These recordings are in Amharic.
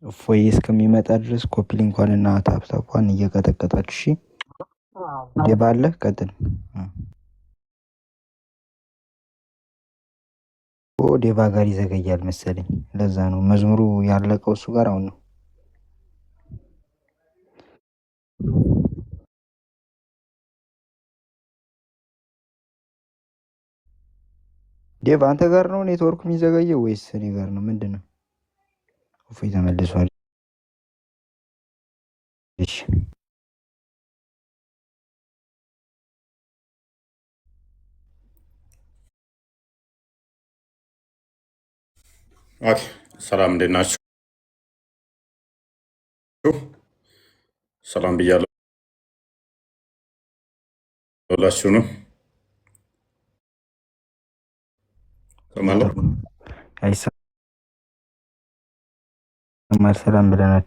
እፎይ እስከሚመጣ ድረስ ኮፒ ሊንኳንና ታፕታፓን እየቀጠቀጣችሁ እሺ። ዴባ አለ ቀጥል። ዴባ ጋር ይዘገያል መሰለኝ፣ ለዛ ነው መዝሙሩ ያለቀው እሱ ጋር አሁን ነው። ዴባ አንተ ጋር ነው ኔትወርክ የሚዘገየው ወይስ እኔ ጋር ነው? ምንድን ነው? እፎይ ተመልሷል። እሺ ኦኬ ሰላም እንዴት ናችሁ? ሰላም ብያለሁ ሁላችሁ ነው ሰማለሁ። አይሰማል ሰላም ብለናል።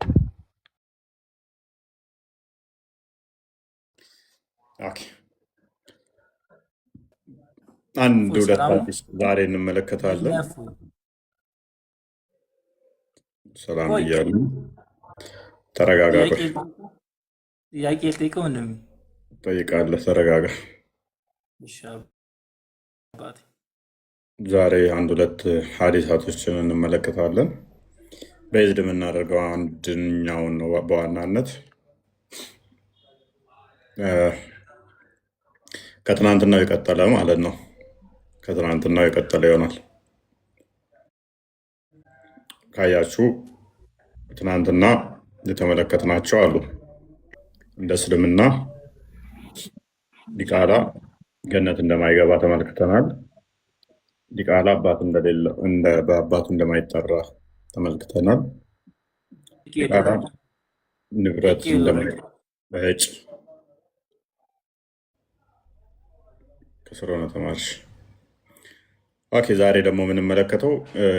ኦኬ አንድ ሁለት አዲስ ዛሬ እንመለከታለን። ሰላም ብያለሁ። ተረጋጋ። ጥያቄ ልጠይቀው እንደሚ ጠይቃለህ። ተረጋጋ። ዛሬ አንድ ሁለት ሀዲሳቶችን እንመለከታለን። በዝድ የምናደርገው አንድኛውን ነው በዋናነት ከትናንትናው የቀጠለ ማለት ነው። ከትናንትናው የቀጠለ ይሆናል። ካያችሁ ትናንትና የተመለከትናቸው አሉ። እንደ እስልምና ዲቃላ ገነት እንደማይገባ ተመልክተናል። ዲቃላ አባት እንደሌለው በአባቱ እንደማይጠራ ተመልክተናል። ዲቃላ ንብረት በእጭ ከስሮነ ተማርሽ። ኦኬ ዛሬ ደግሞ የምንመለከተው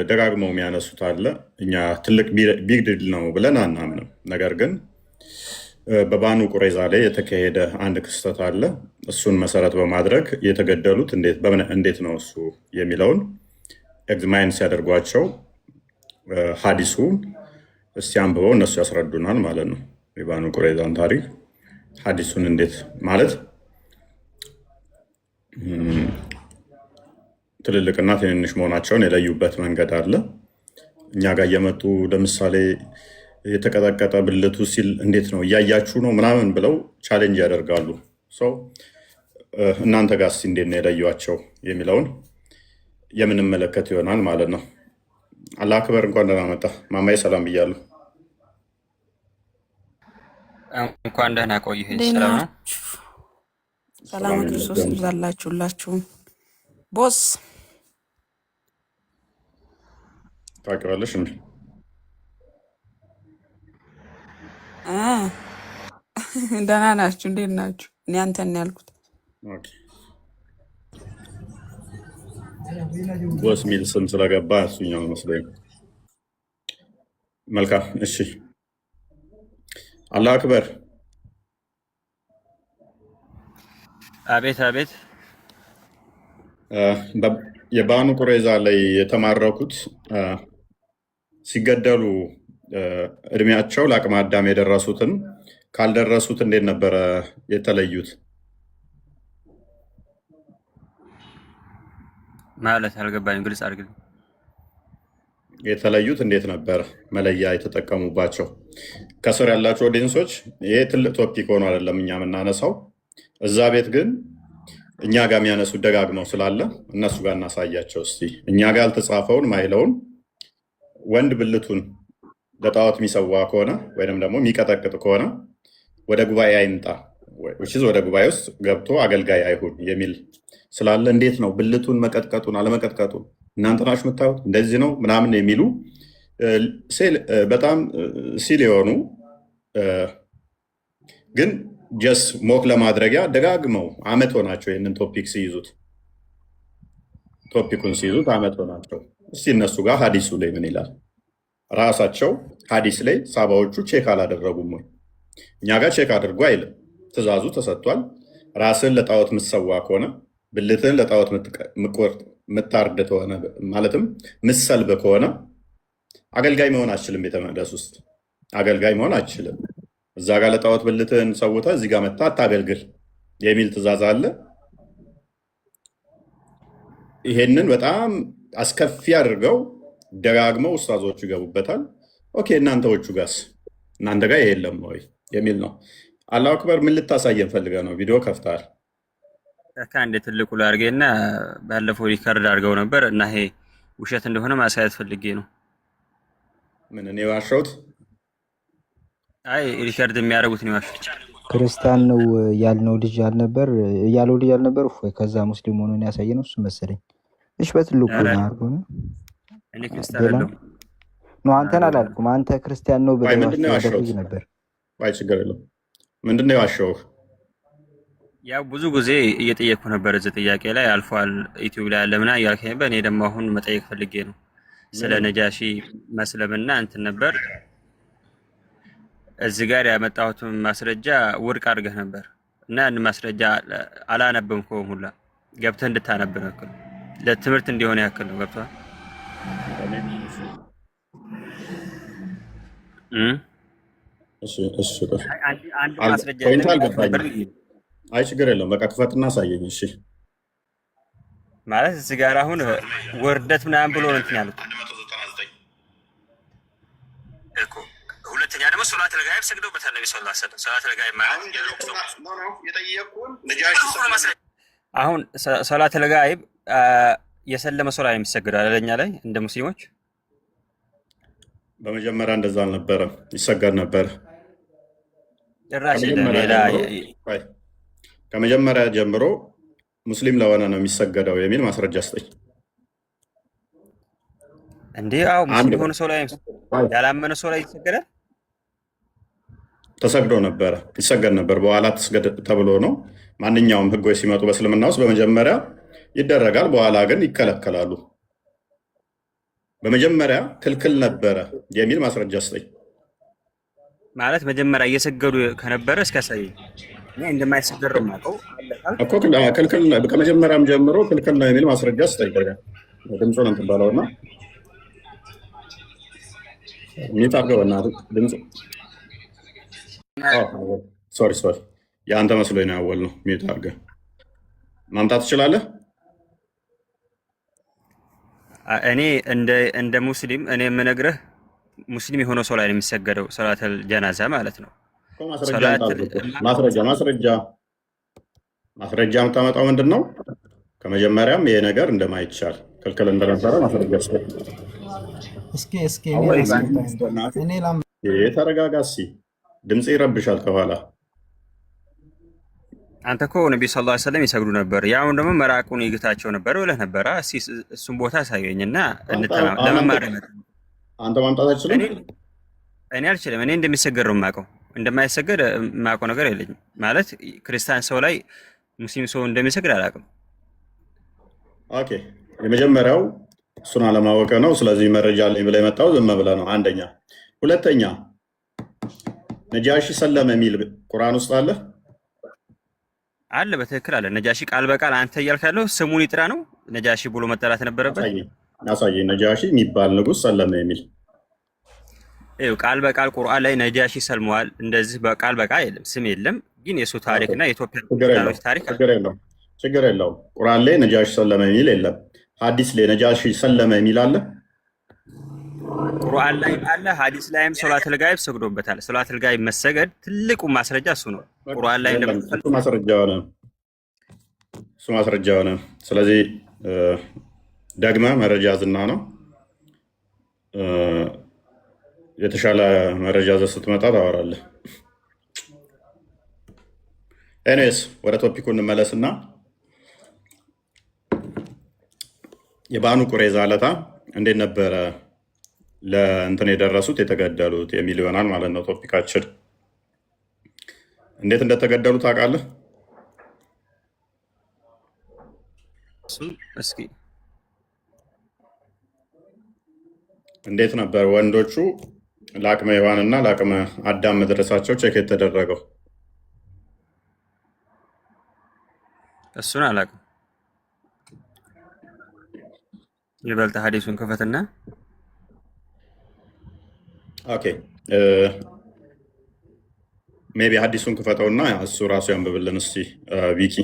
ደጋግመው የሚያነሱት አለ። እኛ ትልቅ ቢግ ዲል ነው ብለን አናምንም። ነገር ግን በባኑ ቁረይዛ ላይ የተካሄደ አንድ ክስተት አለ። እሱን መሰረት በማድረግ የተገደሉት እንዴት ነው እሱ የሚለውን ኤግዝማይን ሲያደርጓቸው ሀዲሱን እስቲ አንብበው እነሱ ያስረዱናል ማለት ነው። የባኑ ቁረይዛን ታሪክ ሀዲሱን እንዴት ማለት ትልልቅና ትንንሽ መሆናቸውን የለዩበት መንገድ አለ። እኛ ጋር እየመጡ ለምሳሌ የተቀጠቀጠ ብልቱ ሲል እንዴት ነው እያያችሁ ነው ምናምን ብለው ቻሌንጅ ያደርጋሉ። ሰው እናንተ ጋር እስኪ እንዴት ነው የለዩቸው የሚለውን የምንመለከት ይሆናል ማለት ነው። አላህ አክበር። እንኳን ደህና መጣ ማማዬ። ሰላም ብያለሁ። እንኳን ደህና ቆይህ። ሰላም ነው። ሰላም ክርስቶስ ይብዛላችሁ ሁላችሁም። ቦስ ታውቂዋለሽ እንዴ? ደህና ናችሁ? እንዴት ናችሁ? እኔ አንተን ያልኩት ቦስ ሚል ስም ስለገባ እሱኛው መስሎኝ። መልካም እሺ። አላህ አክበር። አቤት አቤት። የባኑ ቁረይዛ ላይ የተማረኩት ሲገደሉ እድሜያቸው ለአቅመ አዳም የደረሱትን ካልደረሱት እንዴት ነበረ የተለዩት? ማለት አልገባኝም፣ ግልጽ አድርግልኝ። የተለዩት እንዴት ነበረ መለያ የተጠቀሙባቸው? ከስር ያላቸው ኦዲየንሶች ይሄ ትልቅ ቶፒክ ሆኖ አይደለም እኛ የምናነሳው። እዛ ቤት ግን እኛ ጋር የሚያነሱት ደጋግመው ስላለ እነሱ ጋር እናሳያቸው እስቲ። እኛ ጋር ያልተጻፈውን ማይለውን ወንድ ብልቱን ለጣዖት የሚሰዋ ከሆነ ወይም ደግሞ የሚቀጠቅጥ ከሆነ ወደ ጉባኤ አይምጣ፣ ወደ ጉባኤ ውስጥ ገብቶ አገልጋይ አይሁን የሚል ስላለ እንዴት ነው ብልቱን መቀጥቀጡን አለመቀጥቀጡን እናንተ ናችሁ የምታዩት፣ እንደዚህ ነው ምናምን የሚሉ በጣም ሲል የሆኑ ግን ጀስ ሞክ ለማድረጊያ ደጋግመው አመት ሆናቸው። ይህንን ቶፒኩን ሲይዙት አመት ሆናቸው። እስቲ እነሱ ጋር ሀዲሱ ላይ ምን ይላል? ራሳቸው ሀዲስ ላይ ሳባዎቹ ቼክ አላደረጉም ወይ? እኛ ጋር ቼክ አድርጎ አይልም። ትእዛዙ ተሰጥቷል። ራስን ለጣዖት ምትሰዋ ከሆነ ብልትን ለጣዖት ምታርድ ከሆነ ማለትም ምሰልብ ከሆነ አገልጋይ መሆን አትችልም። ቤተ መቅደስ ውስጥ አገልጋይ መሆን አትችልም። እዛ ጋር ለጣዖት ብልትህን ሰውተህ እዚህ ጋር መጥተህ አታገልግል የሚል ትእዛዝ አለ። ይሄንን በጣም አስከፊ አድርገው ደጋግመው ኡስታዞቹ ይገቡበታል። ኦኬ እናንተዎቹ ጋርስ እናንተ ጋር ይሄ የለም ወይ የሚል ነው። አላሁ አክበር። ምን ልታሳየን ፈልገህ ነው? ቪዲዮ ከፍተሃል። ከአንድ ትልቁ ላድርጌና ባለፈው ሪከርድ አድርገው ነበር እና ይሄ ውሸት እንደሆነ ማሳየት ፈልጌ ነው። ምን እኔ ዋሸሁት? አይ ሪከርድ የሚያደርጉት ነው ዋሸሁት። ክርስቲያን ነው ያልነው ልጅ ያልነበር ያለው ልጅ ያልነበር ወይ ከዛ ሙስሊም ሆኖ ያሳየ ነው እሱ መሰለኝ። እሺ በትልቁ ነው አርጎ ነው። እኔ ክርስቲያን አይደለሁም ነው አንተን አላልኩም። አንተ ክርስቲያን ነው ብለህ ልጅ ነበር። አይ ችግር የለውም። ምንድነው የዋሸሁህ? ያው ብዙ ጊዜ እየጠየቅኩ ነበር እዚህ ጥያቄ ላይ አልፏል ዩቲዩብ ላይ ያለምና እያልከኝ ነበር። እኔ ደግሞ አሁን መጠየቅ ፈልጌ ነው ስለ ነጃሺ መስለምና እንትን ነበር። እዚህ ጋር ያመጣሁትን ማስረጃ ውድቅ አድርገህ ነበር እና ያን ማስረጃ አላነበብከውም ሁላ ገብተህ እንድታነብ ነው ያክል ለትምህርት እንዲሆን ያክል ነው። ገብቶሃል? አንድ ማስረጃ አይ ችግር የለም። በቃ ክፈትና አሳየኝ። እሺ ማለት እዚህ ጋር አሁን ወርደት ምናምን ብሎ ነው እንትን ያሉት። ሁለተኛ ደግሞ ሶላት ለጋይብ ሰግደውበታል ነብዩ ሰለላሁ ዐለይሂ ወሰለም። ሶላት ለጋይብ አሁን ሶላት ለጋይብ የሰለመ ሶላት የሚሰግደው አለኛ ላይ እንደ ሙስሊሞች በመጀመሪያ እንደዛ አልነበረም፣ ይሰገድ ነበር። ጭራሽ ሌላ ከመጀመሪያ ጀምሮ ሙስሊም ለሆነ ነው የሚሰገደው የሚል ማስረጃ ስጠኝ። እንዴ አዎ ሙስሊም ሆነ ሰው ላይ ያላመነ ሰው ላይ ይሰገዳል። ተሰግዶ ነበረ፣ ይሰገድ ነበር። በኋላ ተስገድ ተብሎ ነው። ማንኛውም ህጎች ሲመጡ በእስልምና ውስጥ በመጀመሪያ ይደረጋል፣ በኋላ ግን ይከለከላሉ። በመጀመሪያ ክልክል ነበረ የሚል ማስረጃ ስጠኝ። ማለት መጀመሪያ እየሰገዱ ከነበረ እስከሳይ እንደማይሰገድ ነው የማውቀው እኮ ክልክል ከመጀመሪያም ጀምሮ ክልክል ነው የሚል ማስረጃ ስጠኝ። ድምፁን እንትን በለውና የሚጣገበና ድምፁ ሶሪ የአንተ መስሎኝ ነው ያወል ነው ሚጣገ ማምጣት ትችላለህ። እኔ እንደ ሙስሊም እኔ የምነግርህ ሙስሊም የሆነው ሰው ላይ ነው የሚሰገደው ሶላተል ጀናዛ ማለት ነው። ማስረጃ የምታመጣው ምንድን ነው? ከመጀመሪያም ይሄ ነገር እንደማይቻል ክልክል እንደነበረ ማስረጃ ተረጋጋ። ድምፅ ይረብሻል ከኋላ። አንተ እኮ ነቢዩ ሰለላሁ ዐለይሂ ወሰለም ይሰግዱ ነበር፣ ያው ደግሞ መራቁን ይግታቸው ነበር ብለህ ነበረ። እሱን ቦታ አሳየኝና ለመማር አንተ ማምጣት አትችልም። እኔ አልችልም። እኔ እንደሚሰገድ ነው የማውቀው፣ እንደማይሰገድ የማውቀው ነገር የለኝም። ማለት ክርስቲያን ሰው ላይ ሙስሊም ሰው እንደሚሰግድ አላውቅም። ኦኬ የመጀመሪያው እሱን አለማወቅ ነው። ስለዚህ መረጃ አለኝ ብለህ የመጣው ዝም ብለህ ነው። አንደኛ። ሁለተኛ ነጃሺ ሰለመ የሚል ቁርአን ውስጥ አለ አለ፣ በትክክል አለ። ነጃሺ ቃል በቃል አንተ እያልክ ያለው ስሙን ይጥራ ነው ነጃሺ ብሎ መጠራት ነበረበት። አሳየኝ። ነጃሺ የሚባል ንጉስ ሰለመ የሚል ቃል በቃል ቁርአን ላይ ነጃሺ ሰልመዋል እንደዚህ በቃል በቃል የለም፣ ስም የለም። ግን የሱ ታሪክና የኢትዮጵያ ታሪክ ችግር የለውም። ቁርአን ላይ ነጃሺ ሰለመ የሚል የለም። ሐዲስ ላይ ነጃሺ ሰለመ የሚል አለ። ቁርአን ላይ አለ፣ ሐዲስ ላይም ሶላተል ጋይብ ሰግዶበታል። ሶላተል ጋይብ መሰገድ ትልቁ ማስረጃ እሱ ነው። ቁርአን ላይ እሱ ማስረጃ ሆነ። ስለዚህ ደግመ መረጃ ዝና ነው። የተሻለ መረጃ ዘ ስትመጣ ታወራለህ። ኤኒዌይስ ወደ ቶፒኩ እንመለስና የባኑ ቁሬዛ ዕለታ እንዴት ነበረ ለእንትን የደረሱት የተገደሉት የሚል ይሆናል ማለት ነው ቶፒካችን። እንዴት እንደተገደሉ ታውቃለህ? እስኪ እንዴት ነበር ወንዶቹ ለአቅመ ሔዋን እና ለአቅመ አዳም መድረሳቸው ቼክ የተደረገው? እሱን አላውቅም። ይበልጥ ሐዲሱን ክፈትና ኦኬ ሜቢ ሀዲሱን ክፈተውና እሱ ራሱ ያንብብልን እስቲ ቪኪ።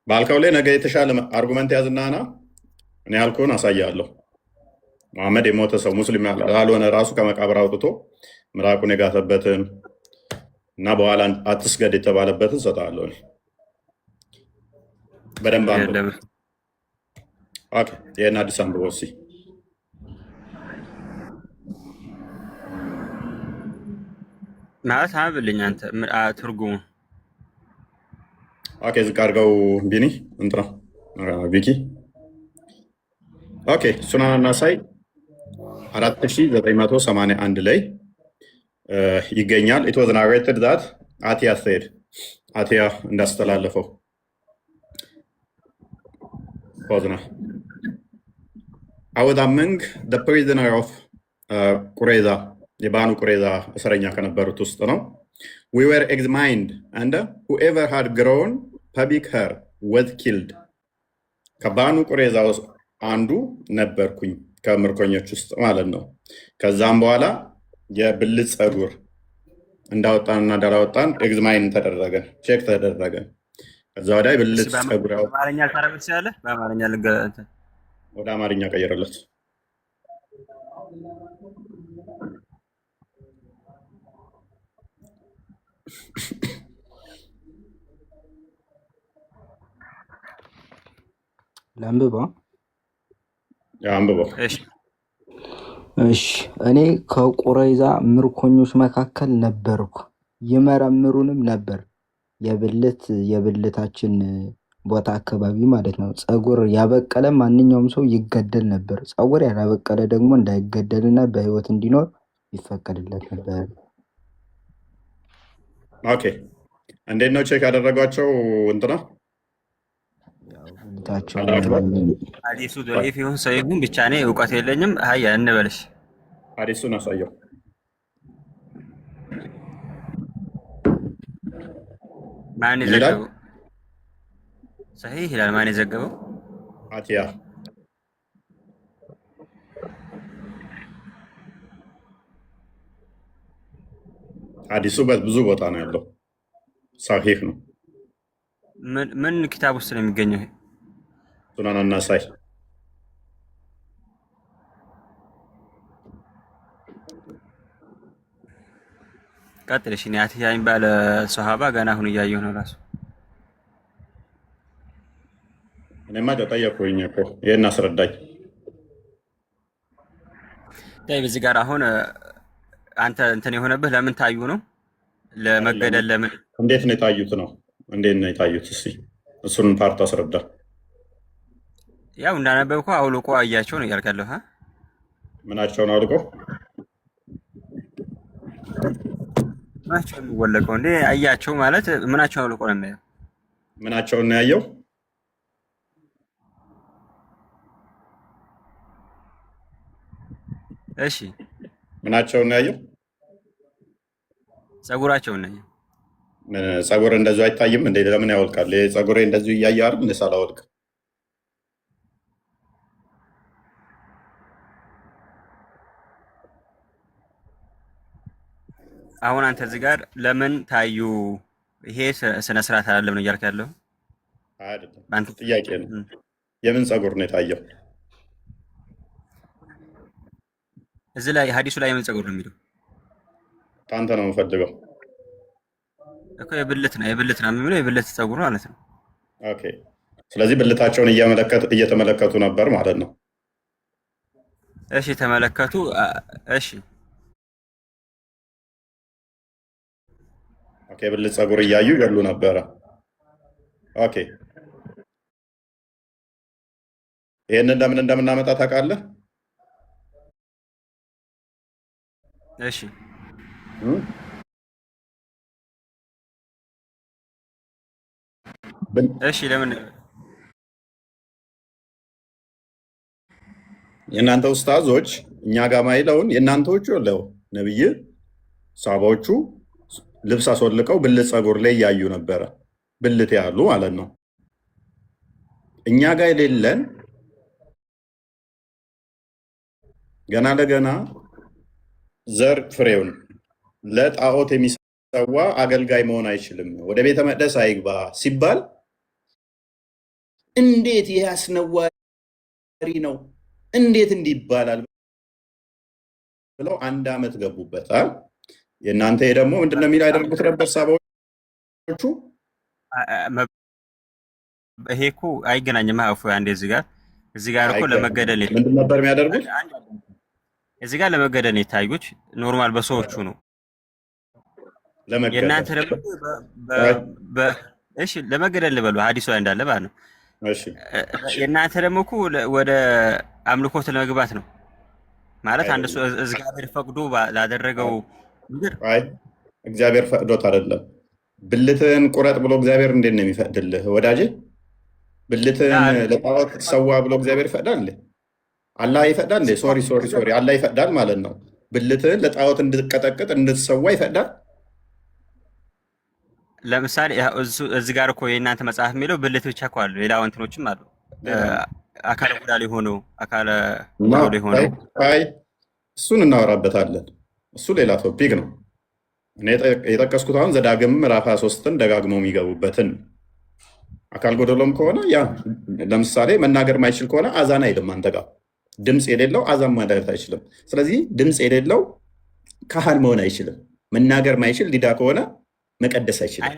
ባልከው ላይ ነገ የተሻለ አርጉመንት ያዝና ና እኔ ያልኩህን አሳያለሁ። መሐመድ የሞተ ሰው ሙስሊም ያልሆነ ራሱ ከመቃብር አውጥቶ ምራቁን የጋተበትን እና በኋላ አትስገድ የተባለበትን ሰጣለሁ። በደንብ አንብብ። ኦኬ ይሄን አዲስ አንብበው እስኪ። ማለት አንብልኝ አንተ ትርጉሙ። ኦኬ ዝቅ አድርገው ቢኒ እንትና ቪኪ። ኦኬ ሱናን ናሳኢ 4981 ላይ ይገኛል። ኢት ዋዝ ናሬትድ ዛት አቲያ ሰይድ አቲያ እንዳስተላለፈው ፖዝና I was among the prisoner of ቁሬዛ የባኑ ቁሬዛ እስረኛ ከነበሩት ውስጥ ነው። We were examined and whoever had grown pubic hair was killed. ከባኑ ቁሬዛ አንዱ ነበርኩኝ ከምርኮኞች ውስጥ ማለት ነው። ከዛም በኋላ የብልት ፀጉር እንዳወጣንና እንዳላወጣን ኤግዛማይን ተደረገ፣ ቼክ ተደረገ። ከዛ ወዲያ ብልት ፀጉር በአማርኛ ታረጋግጥ ይችላል። በአማርኛ ወደ አማርኛ ቀየረለት። ለአንብባ አንብበው። እሺ እኔ ከቁረይዛ ምርኮኞች መካከል ነበርኩ። ይመረምሩንም ነበር። የብልታችን ቦታ አካባቢ ማለት ነው። ፀጉር ያበቀለ ማንኛውም ሰው ይገደል ነበር። ፀጉር ያላበቀለ ደግሞ እንዳይገደልና በህይወት እንዲኖር ይፈቀድለት ነበር። ኦኬ እንዴት ነው ቼክ ያደረጓቸው? እንትና ሀዲሱ ዶኢፍ ይሁን ሰው ይሁን ብቻ እኔ እውቀት የለኝም። ሀያ እንበልሽ ሀዲሱን አሳየው። ማን የዘገበው? ሰሂህ ይላል። ማን የዘገበው? አቲያ። ሀዲሱ ብዙ ቦታ ነው ያለው። ሰሂህ ነው። ምን ኪታብ ውስጥ ነው የሚገኘው? ሱናን ናሳኢ ቀጥልሽ። እኔ አቲያ የሚባል ሰሃባ ገና አሁን እያየሁ ነው ራሱ። እኔማ ጠየቅኩኝ እኮ ይሄን አስረዳኝ። በዚህ ጋር አሁን አንተ እንትን የሆነብህ ለምን ታዩ ነው? ለመገደል ለምን? እንዴት ነው የታዩት ነው? እንዴት ነው የታዩት? እስኪ እሱን ፓርት አስረዳ። ያው እንዳነበብኩ አውልቆ አያቸው ነው እያልክ ያለሁ። ምናቸውን አውልቆ? ምናቸው የሚወለቀው እንዴ? አያቸው ማለት ምናቸው አውልቆ ነው የሚያየው? ምናቸውን ነው ያየው? እሺ ምናቸውን ነው ያየው? ፀጉራቸውን ነው ያየው። ፀጉር እንደዚሁ አይታይም እንዴ? ለምን ያወልቃል? ፀጉሬ እንደዚሁ እያየ አይደል እንደ ሳላወልቅ? አሁን አንተ እዚህ ጋር ለምን ታዩ? ይሄ ስነ ስርዓት አይደለም ነው እያልክ ያለው? አይደለም፣ ጥያቄ ነው። የምን ፀጉር ነው የታየው? እዚህ ላይ ሀዲሱ ላይ የምን ፀጉር ነው የሚለው? ከአንተ ነው የምፈልገው እኮ። የብልት ነው የሚለው፣ የብልት ፀጉር ማለት ነው። ኦኬ፣ ስለዚህ ብልታቸውን እየተመለከቱ ነበር ማለት ነው። እሺ ተመለከቱ። እሺ ኦኬ፣ ብልት ፀጉር እያዩ ይገሉ ነበረ። ኦኬ፣ ይህንን ለምን እንደምናመጣ ታውቃለህ? እሺ እሺ ለምን የእናንተ ኡስታዞች እኛ ጋር ማይለውን የእናንተዎቹ ለው ነብይ ሳባዎቹ ልብስ አስወልቀው ብልት ፀጉር ላይ እያዩ ነበረ። ብልት ያሉ ማለት ነው። እኛ ጋር የሌለን ገና ለገና ዘር ፍሬውን ለጣዖት የሚሰዋ አገልጋይ መሆን አይችልም፣ ወደ ቤተ መቅደስ አይግባ ሲባል እንዴት ይህ አስነዋሪ ነው፣ እንዴት እንዲህ ይባላል ብለው 1 ዓመት ገቡበት። የእናንተ ደግሞ ምንድነው የሚል ያደርጉት ነበር ሳባዎቹ። ይሄ እኮ አይገናኝም። አንዴ እዚህ ጋር እኮ ለመገደል ምንድን ነበር የሚያደርጉት? እዚህ ጋር ለመገደል የታዩት ኖርማል በሰዎቹ ነው። የእናንተ ደግሞ እሺ ለመገደል ልበሉ ሀዲሱ ላይ እንዳለ ማለት ነው። የእናንተ ደግሞ እኮ ወደ አምልኮት ለመግባት ነው ማለት አንድ ሰው እግዚአብሔር ፈቅዶ ላደረገው ምድር እግዚአብሔር ፈቅዶት አይደለም። ብልትህን ቁረጥ ብሎ እግዚአብሔር እንዴት ነው የሚፈቅድልህ ወዳጄ? ብልትህን ለጣዖት ሰዋ ብሎ እግዚአብሔር ይፈቅዳል? አላህ ይፈቅዳል? ሶሪ አላህ ይፈቅዳል ማለት ነው። ብልትህን ለጣዖት እንድትቀጠቅጥ እንድትሰዋ ይፈቅዳል? ለምሳሌ እዚህ ጋር እኮ የእናንተ መጽሐፍ የሚለው ብልት ብቻ እኮ አሉ፣ ሌላ እንትኖችም አሉ። አካለ ጉዳል የሆነው አካለ ጉዳል የሆነው እሱን እናወራበታለን። እሱ ሌላ ቶፒክ ነው። እኔ የጠቀስኩት አሁን ዘዳግም ምዕራፍ 23ን ደጋግመው የሚገቡበትን አካል ጎደሎም ከሆነ ያ ለምሳሌ መናገር ማይችል ከሆነ አዛን አይልም። አንተ ጋር ድምፅ የሌለው አዛን ማለት አይችልም። ስለዚህ ድምፅ የሌለው ካህን መሆን አይችልም። መናገር ማይችል ዲዳ ከሆነ መቀደስ አይችልም።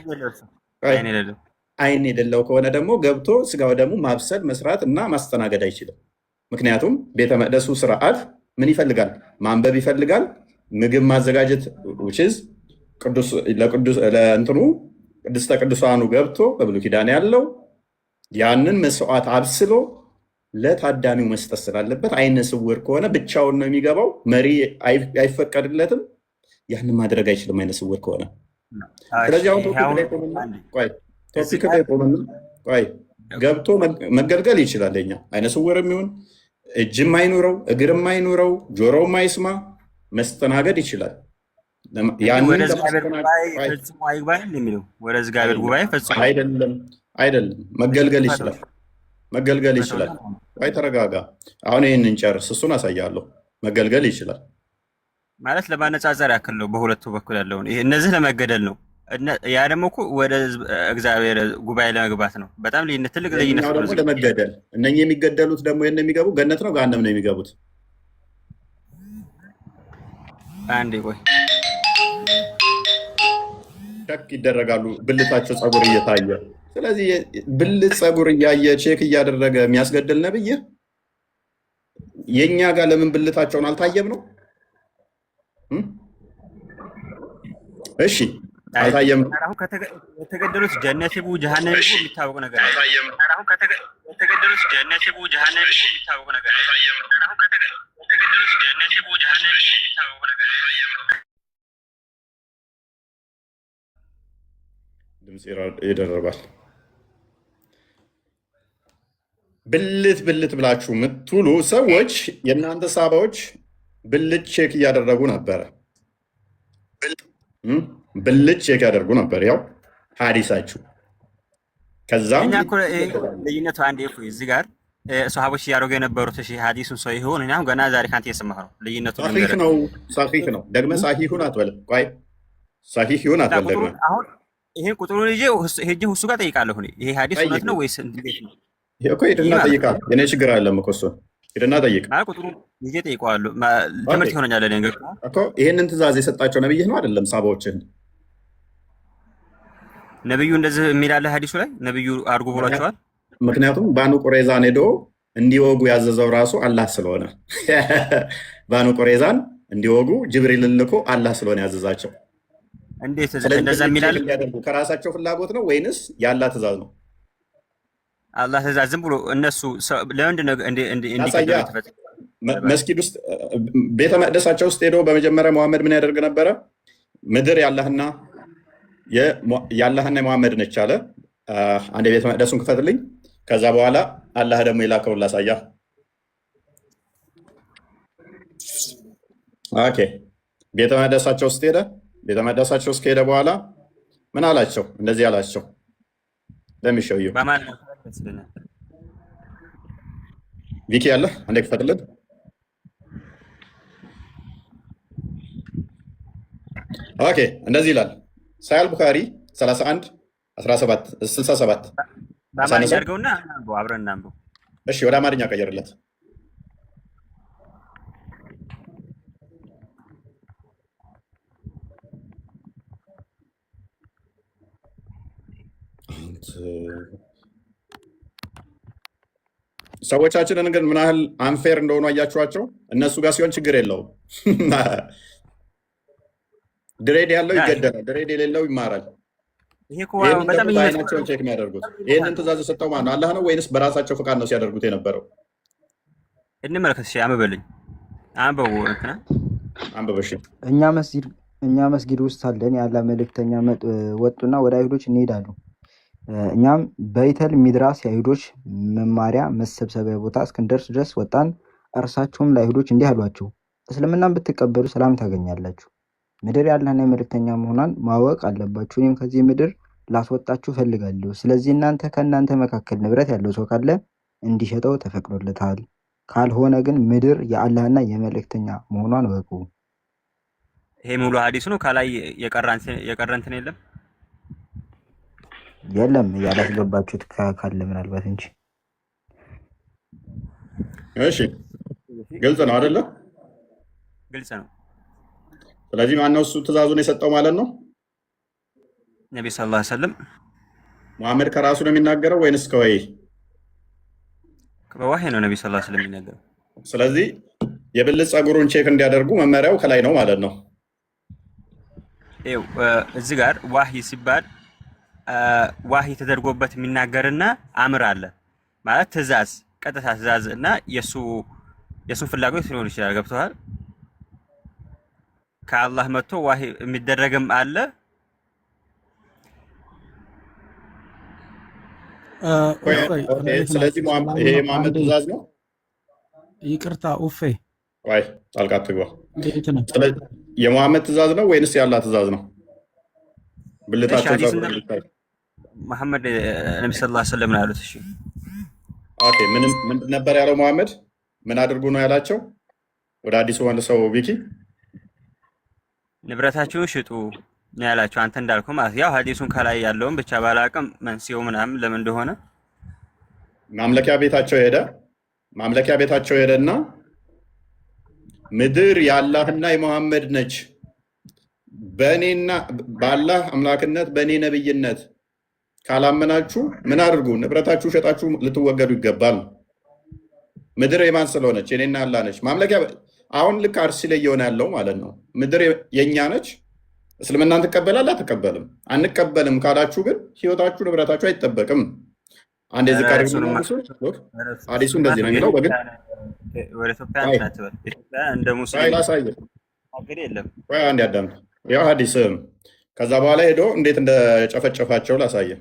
አይን የሌለው ከሆነ ደግሞ ገብቶ ስጋው ደግሞ ማብሰል መስራት እና ማስተናገድ አይችልም። ምክንያቱም ቤተ መቅደሱ ስርዓት ምን ይፈልጋል? ማንበብ ይፈልጋል፣ ምግብ ማዘጋጀት ውችዝ ለእንትኑ ቅድስተ ቅዱሳኑ ገብቶ በብሉይ ኪዳን ያለው ያንን መስዋዕት አብስሎ ለታዳሚው መስጠት ስላለበት አይነ ስውር ከሆነ ብቻውን ነው የሚገባው። መሪ አይፈቀድለትም። ያንን ማድረግ አይችልም አይነ ስውር ከሆነ። ስለዚህ አሁን ቶፒክ ላይ ቆመን ገብቶ መገልገል ይችላል። ኛ አይነ ስውር የሚሆን እጅም አይኑረው እግርም አይኑረው ጆሮም አይስማ መስተናገድ ይችላል። ወደ እግዚአብሔር ጉባኤ ፈጽሞ አይደለም መገልገል ይችላል። መገልገል ይችላል። ተረጋጋ። አሁን ይህንን ጨርስ፣ እሱን አሳያለሁ። መገልገል ይችላል ማለት ለማነጻጸር ያክል ነው። በሁለቱ በኩል ያለውን እነዚህ ለመገደል ነው። ያ ደግሞ እኮ ወደ እግዚአብሔር ጉባኤ ለመግባት ነው። በጣም ልዩነት፣ ትልቅ ልዩነት ነው። ደግሞ ለመገደል እነኚህ የሚገደሉት ደግሞ የት ነው የሚገቡ? ገነት ነው ገሃነም ነው የሚገቡት? አንዴ ቆይ ቸክ ይደረጋሉ። ብልታቸው ፀጉር እየታየ ስለዚህ ብልት ፀጉር እያየ ቼክ እያደረገ የሚያስገድል ነብይ የእኛ ጋር ለምን ብልታቸውን አልታየም ነው? እሺ አልታየም ነው። አሁን ከተገደሉት ጀነት ይቡ ጀሃነም ይቡ የሚታወቅ ነገር ነው። አሁን ከተገደሉት ጀነት ይቡ ጀሃነም ይቡ የሚታወቅ ነገር ነው። አሁን ከተገደሉት ጀነት ይቡ ጀሃነም ይቡ የሚታወቅ ነገር ነው። ድምፅ ይደረባል። ብልት ብልት ብላችሁ የምትውሉ ሰዎች የእናንተ ሳባዎች ብልት ቼክ እያደረጉ ነበረ። ብልት ቼክ ያደርጉ ነበር። ያው ሀዲሳችሁ ከዛም ልዩነቱ አንድ እዚህ ጋር ሰሃቦች እያደረጉ የነበሩት ሀዲሱን ሰው ይሆን እኔ አሁን ገና ዛሬ ካንተ እየሰማሁ ነው። ልዩነቱ ሳሒህ ነው። ደግመህ ሳሒሁን አትበል። ቆይ ሳሒህ ይሁን አትበል። ደግመህ አሁን ይሄ ቁጥሩን ይዤ ሄጄ እሱ ጋር ጠይቃለሁ። ይሄ ሀዲስ እውነት ነው ወይስ እንዴት ነው? ይሄ እኮ ሄድና ጠይቃ። የኔ ችግር አይደለም እኮ እሱን ሄድና ጠይቅ። ቁጥሩን ይዤ ጠይቀዋለሁ። ትምህርት ይሆነኛል እኮ። ይሄንን ትእዛዝ የሰጣቸው ነብይህ ነው አይደለም? ሳባዎችን ነብዩ እንደዚህ የሚላለ ሀዲሱ ላይ ነብዩ አድርጎ ብሏቸዋል። ምክንያቱም ባኑ ቁሬዛን ሄዶ እንዲወጉ ያዘዘው ራሱ አላህ ስለሆነ ባኑ ቁሬዛን እንዲወጉ ጅብሪልን ልኮ አላህ ስለሆነ ያዘዛቸው። እንዴት እንደዛ የሚላል? ከራሳቸው ፍላጎት ነው ወይንስ ያላህ ትእዛዝ ነው? አላህ ትእዛዝ ዝም ብሎ እነሱ ለምንድን ነው እንዲቀደሉ ተፈጽሞ መስጊድ ውስጥ ቤተ መቅደሳቸው ውስጥ ሄዶ በመጀመሪያ መሐመድ ምን ያደርግ ነበረ? ምድር ያላህና የመሐመድ ነች አለ። አንድ የቤተ መቅደሱን ክፈትልኝ። ከዛ በኋላ አላህ ደግሞ የላከውን ላሳያ። ኦኬ ቤተ መቅደሳቸው ውስጥ ሄደ። ቤተ መቅደሳቸው ውስጥ ከሄደ በኋላ ምን አላቸው? እንደዚህ አላቸው። ለሚሸውዩ ቪኪ ያለ አንዴ ክፈትልን። ኦኬ እንደዚህ ይላል ሳያል ቡኻሪ 31 17 67 በአማርኛ አድርገውና አብረን እናንብብ። እሺ ወደ አማርኛ ቀየርለት። ሰዎቻችንን ግን ምን ያህል አንፌር እንደሆኑ አያችኋቸው። እነሱ ጋር ሲሆን ችግር የለውም። ድሬድ ያለው ይገደላል፣ ድሬድ የሌለው ይማራል። አይናቸውን ቼክ የሚያደርጉት ይህንን ትእዛዝ የሰጠው ማነው? አላህ ነው ወይንስ በራሳቸው ፈቃድ ነው ሲያደርጉት የነበረው? እንመለከት። አንብበልኝ፣ አንብበሽ። እኛ መስጊድ ውስጥ ሳለን የአላህ መልእክተኛ ወጡና ወደ አይሁዶች እንሄዳሉ። እኛም በይተል ሚድራስ የአይሁዶች መማሪያ መሰብሰቢያ ቦታ እስክንደርስ ድረስ ወጣን። እርሳቸውም ለአይሁዶች እንዲህ አሏቸው፣ እስልምናን ብትቀበሉ ሰላም ታገኛላችሁ። ምድር የአላህና የመልእክተኛ መሆኗን ማወቅ አለባችሁ። እኔም ከዚህ ምድር ላስወጣችሁ እፈልጋለሁ። ስለዚህ ከእናንተ መካከል ንብረት ያለው ሰው ካለ እንዲሸጠው ተፈቅዶለታል። ካልሆነ ግን ምድር የአላህና የመልእክተኛ መሆኗን ወቁ። ይሄ ሙሉ ሀዲስ ነው። ከላይ የቀረ እንትን የለም ያላስገባችሁት ካለ ምናልባት እንጂ። እሺ ግልጽ ነው አይደለ? ግልጽ ነው። ስለዚህ ማነው እሱ ትእዛዙን የሰጠው ማለት ነው? ነቢ ሰለላሁ ዐለይሂ ወሰለም። መሐመድ ከራሱ ነው የሚናገረው ወይንስ ከወይ? በዋህይ ነው ነቢ ሰለላሁ ዐለይሂ ወሰለም የሚናገረው። ስለዚህ የብልት ጸጉሩን ቼክ እንዲያደርጉ መመሪያው ከላይ ነው ማለት ነው። እዚህ ጋር ዋህይ ሲባል ዋህይ ተደርጎበት የሚናገርና አምር አለ ማለት ትእዛዝ፣ ቀጥታ ትእዛዝ እና የሱን ፍላጎት ሊሆን ይችላል። ገብተዋል? ከአላህ መጥቶ ዋህይ የሚደረግም አለ። ስለዚህ ይሄ መሐመድ ትእዛዝ ነው። ይቅርታ ኡፌ ወይ ጣልቃ አትግባ። የመሐመድ ትእዛዝ ነው ወይንስ የአላህ ትእዛዝ ነው? ብልታቸው መሐመድ ነቢ ሰለላሁ ዐለይሂ ወሰለም ነው ያሉት። እሺ ኦኬ። ምን ነበር ያለው መሐመድ? ምን አድርጉ ነው ያላቸው? ወደ አዲሱ መልሰው ቢኪ ንብረታችሁን ሽጡ ነው ያላቸው። አንተ እንዳልከው ማለት ያው ሀዲሱን ከላይ ያለውን ብቻ ባላቅም መንስኤው ምናምን ለምን እንደሆነ ማምለኪያ ቤታቸው ሄደና ምድር የአላህና የመሐመድ ነች፣ በእኔና በአላህ አምላክነት በእኔ ነብይነት ካላመናችሁ ምን አድርጉ? ንብረታችሁ ሸጣችሁ ልትወገዱ ይገባል። ምድር የማን ስለሆነች? የኔና አላህ ነች። ማምለኪያ አሁን ልክ አርሲ ላይ እየሆነ ያለው ማለት ነው። ምድር የእኛ ነች። እስልምናን ትቀበላለህ? አትቀበልም? አንቀበልም ካላችሁ ግን ህይወታችሁ ንብረታችሁ አይጠበቅም። አንድ የዚህ አዲሱ እንደዚህ ነው የሚለው። በግን ወደ ኢትዮጵያ እንደ ሙስሊም ላሳየህ የለም። አንድ ያዳምጥ። ያው ሀዲስ ከዛ በኋላ ሄዶ እንዴት እንደጨፈጨፋቸው ላሳየህ።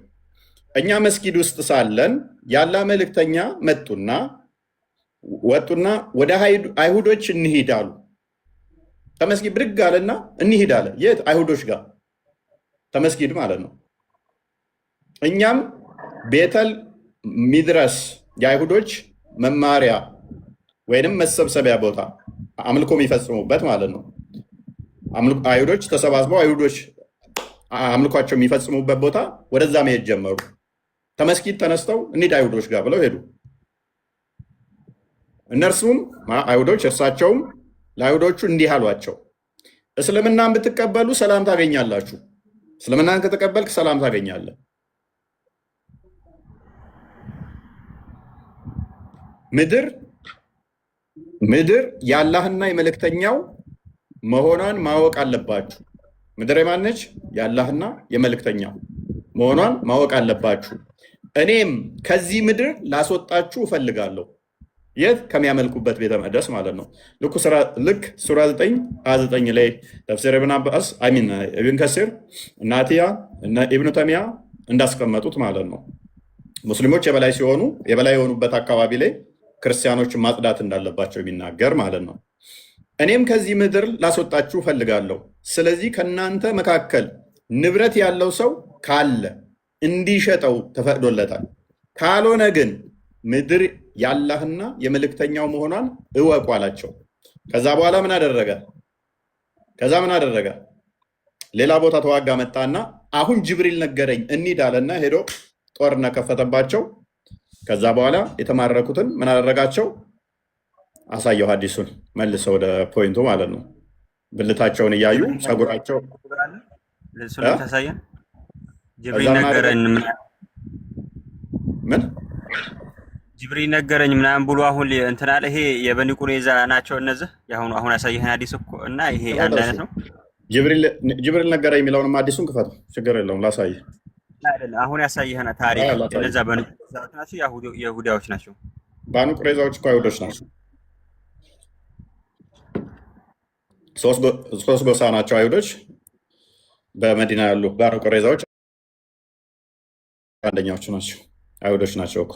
እኛ መስጊድ ውስጥ ሳለን የአላህ መልእክተኛ ወጡና ወደ አይሁዶች እንሂድ አሉ። ተመስጊድ ብድግ አለና እንሂድ አለ። የት? አይሁዶች ጋር ተመስጊድ ማለት ነው። እኛም ቤተል ሚድረስ የአይሁዶች መማሪያ ወይንም መሰብሰቢያ ቦታ አምልኮ የሚፈጽሙበት ማለት ነው። አይሁዶች ተሰባስበው አይሁዶች አምልኳቸው የሚፈጽሙበት ቦታ ወደዛ መሄድ ጀመሩ። ተመስጊድ ተነስተው እንሂድ አይሁዶች ጋር ብለው ሄዱ። እነርሱም አይሁዶች እርሳቸውም ለአይሁዶቹ እንዲህ አሏቸው፣ እስልምናን ብትቀበሉ ሰላም ታገኛላችሁ። እስልምናን ከተቀበልክ ሰላም ታገኛለህ። ምድር የአላህና የመልእክተኛው መሆኗን ማወቅ አለባችሁ። ምድር የማነች? የአላህና የመልእክተኛው መሆኗን ማወቅ አለባችሁ። እኔም ከዚህ ምድር ላስወጣችሁ እፈልጋለሁ። የት? ከሚያመልኩበት ቤተ መቅደስ ማለት ነው። ልክ ሱራ 9 ላይ ተፍሲር ኢብን አባስ ኢብን ከሲር እና አቲያ እና ኢብኑ ተሚያ እንዳስቀመጡት ማለት ነው። ሙስሊሞች የበላይ ሲሆኑ የበላይ የሆኑበት አካባቢ ላይ ክርስቲያኖችን ማጽዳት እንዳለባቸው የሚናገር ማለት ነው። እኔም ከዚህ ምድር ላስወጣችሁ እፈልጋለሁ። ስለዚህ ከእናንተ መካከል ንብረት ያለው ሰው ካለ እንዲሸጠው ተፈቅዶለታል። ካልሆነ ግን ምድር የአላህና የመልእክተኛው መሆኗን እወቁ አላቸው። ከዛ በኋላ ምን አደረገ? ሌላ ቦታ ተዋጋ መጣና አሁን ጅብሪል ነገረኝ እንሂድ አለና ሄዶ ጦርነት ከፈተባቸው። ከዛ በኋላ የተማረኩትን ምን አደረጋቸው? አሳየው ሐዲሱን መልሰው ወደ ፖይንቱ ማለት ነው። ብልታቸውን እያዩ ጸጉራቸው ታሳየን። ጅብሪል ነገረኝ ምን ጅብሪል ነገረኝ ምናምን ብሎ አሁን እንትን አለ። ይሄ የበኒ ቁረይዛ ናቸው እነዚህ አሁን ያሳየህን ሐዲስ እኮ እና ይሄ አንድ አይነት ነው። ጅብሪል ነገረኝ የሚለውንም ሐዲሱን ክፈቱ፣ ችግር የለውም ላሳይህ። አይደለም አሁን ያሳየህን ታሪክ እነዛ በኒ ቁረይዛዎች ናቸው፣ ይሁዳዎች ናቸው። በኒ ቁረይዛዎች እኮ አይሁዶች ናቸው። ሶስት ጎሳ ናቸው አይሁዶች በመዲና ያሉ። በኒ ቁረይዛዎች አንደኛዎቹ ናቸው፣ አይሁዶች ናቸው እኮ።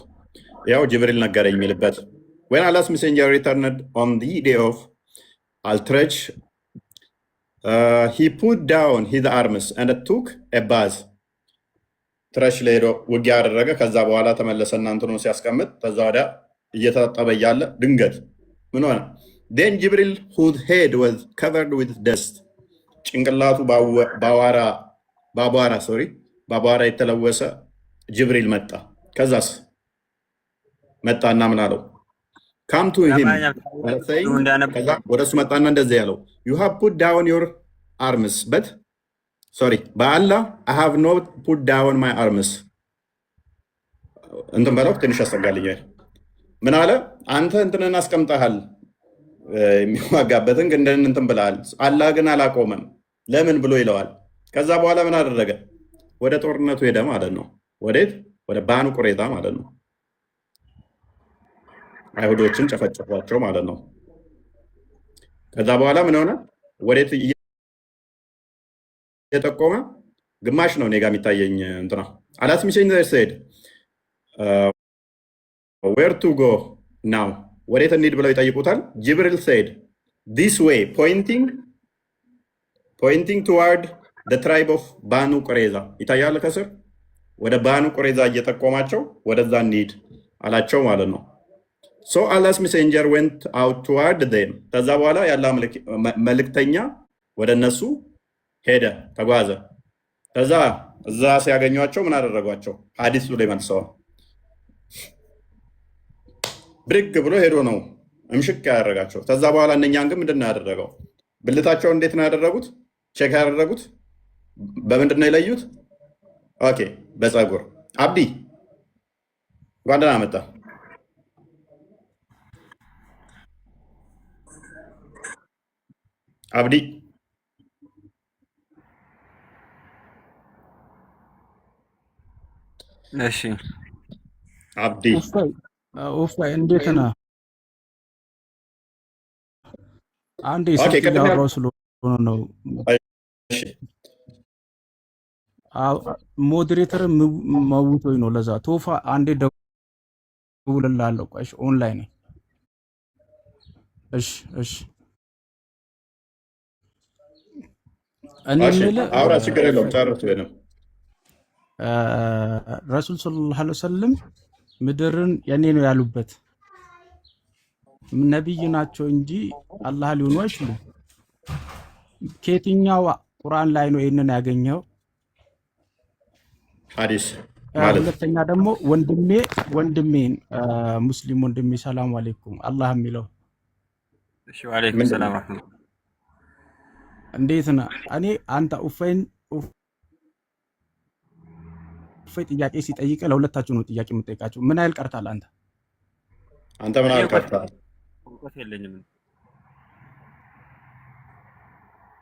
ያው ጅብሪል ነገረኝ የሚልበት when Allah's messenger returned on the day of outrage he put down his arms and took a bath ትረሽ ላይ ሄዶ ውጊያ አደረገ። ከዛ በኋላ ተመለሰና እንትኑን ሲያስቀምጥ ከዛ ወዲያ እየተጣጠበ እያለ ድንገት ምን ሆነ? then Jibril whose head was covered with dust ጭንቅላቱ በአቧራ የተለወሰ ጅብሪል መጣ። ከዛስ መጣና ምን አለው? come to him ከዛ ወደ እሱ መጣና እንደዚህ ያለው you have put down your arms but በአላህ I have not put down my arms እንትን በለው ትንሽ ያስጠጋልኛል። ምን አለ? አንተ እንትንን አስቀምጠሃል የሚዋጋበትን ግን እንትን ብለሃል፣ አላህ ግን አላቆመም ለምን ብሎ ይለዋል። ከዛ በኋላ ምን አደረገ? ወደ ጦርነቱ ሄደ ማለት ነው። ወዴት? ወደ ባኑ ቁረይዛ ማለት ነው። አይሁዶችን ጨፈጨፏቸው ማለት ነው። ከዛ በኋላ ምን ሆነ? ወዴት እየጠቆመ ግማሽ ነው እኔ ጋ የሚታየኝ እንትና አላስ ሚሴኝ ሰይድ ዌር ቱ ጎ ናው ወዴት እንሂድ ብለው ይጠይቁታል። ጅብሪል ሰይድ ዲስ ዌይ ፖይንቲንግ ቱዋርድ ትራይብ ኦፍ ባኑ ቁረይዛ ይታያል ከስር ወደ ባኑ ቁረይዛ እየጠቆማቸው ወደዛ እንሂድ አላቸው ማለት ነው። ሶ አላስ ሜሴንጀር ዌንት አውት ቱዋርድ ዜም ከዛ በኋላ ያለ መልእክተኛ ወደ እነሱ ሄደ ተጓዘ። ከዛ እዛ ሲያገኟቸው ምን አደረጓቸው? ሐዲሱ ላይ መልሰዋል። ብድግ ብሎ ሄዶ ነው እምሽክ ያደረጋቸው። ከዛ በኋላ እነኛን ግን ምንድን ነው ያደረገው? ብልታቸውን እንዴት ነው ያደረጉት? ቼክ ያደረጉት በምንድን ነው የለዩት? ኦኬ በፀጉር። አብዲ እንኳን ደህና መጣ። አብዲ እሺ አብዲ ኡፋይ እንዴት ነህ? አንዴ ስልክ እያወራሁ ስለሆነ ነው። ሞዴሬተር መውቶኝ ነው ለዛ። ቶፋ አንዴ ደውልልሃለሁ። ቆይ ኦንላይን ነኝ። እሺ እኔ የምልህ አውራ ችግር የለውም ጨርስ። ረሱል ሰለላሁ ዐለይሂ ወሰለም ምድርን የኔ ነው ያሉበት ነብይ ናቸው እንጂ አላህ ሊሆኑ አይችሉም። ከየትኛው ቁርአን ላይ ነው ይሄንን ያገኘው? ሐዲስ ማለት። ሁለተኛ ደግሞ ወንድሜን ሙስሊም ወንድሜ ሰላም አለይኩም አላህ የሚለው እሺ ወአለይኩም ሰላም እንዴት ነህ? እኔ አንተ ኡፋይ ጥያቄ ሲጠይቅ ለሁለታችሁ ነው ጥያቄ የምጠይቃችሁ። ምን ያህል ቀርታል? አንተ ምን ያህል ቀርታል? እውቀት የለኝም።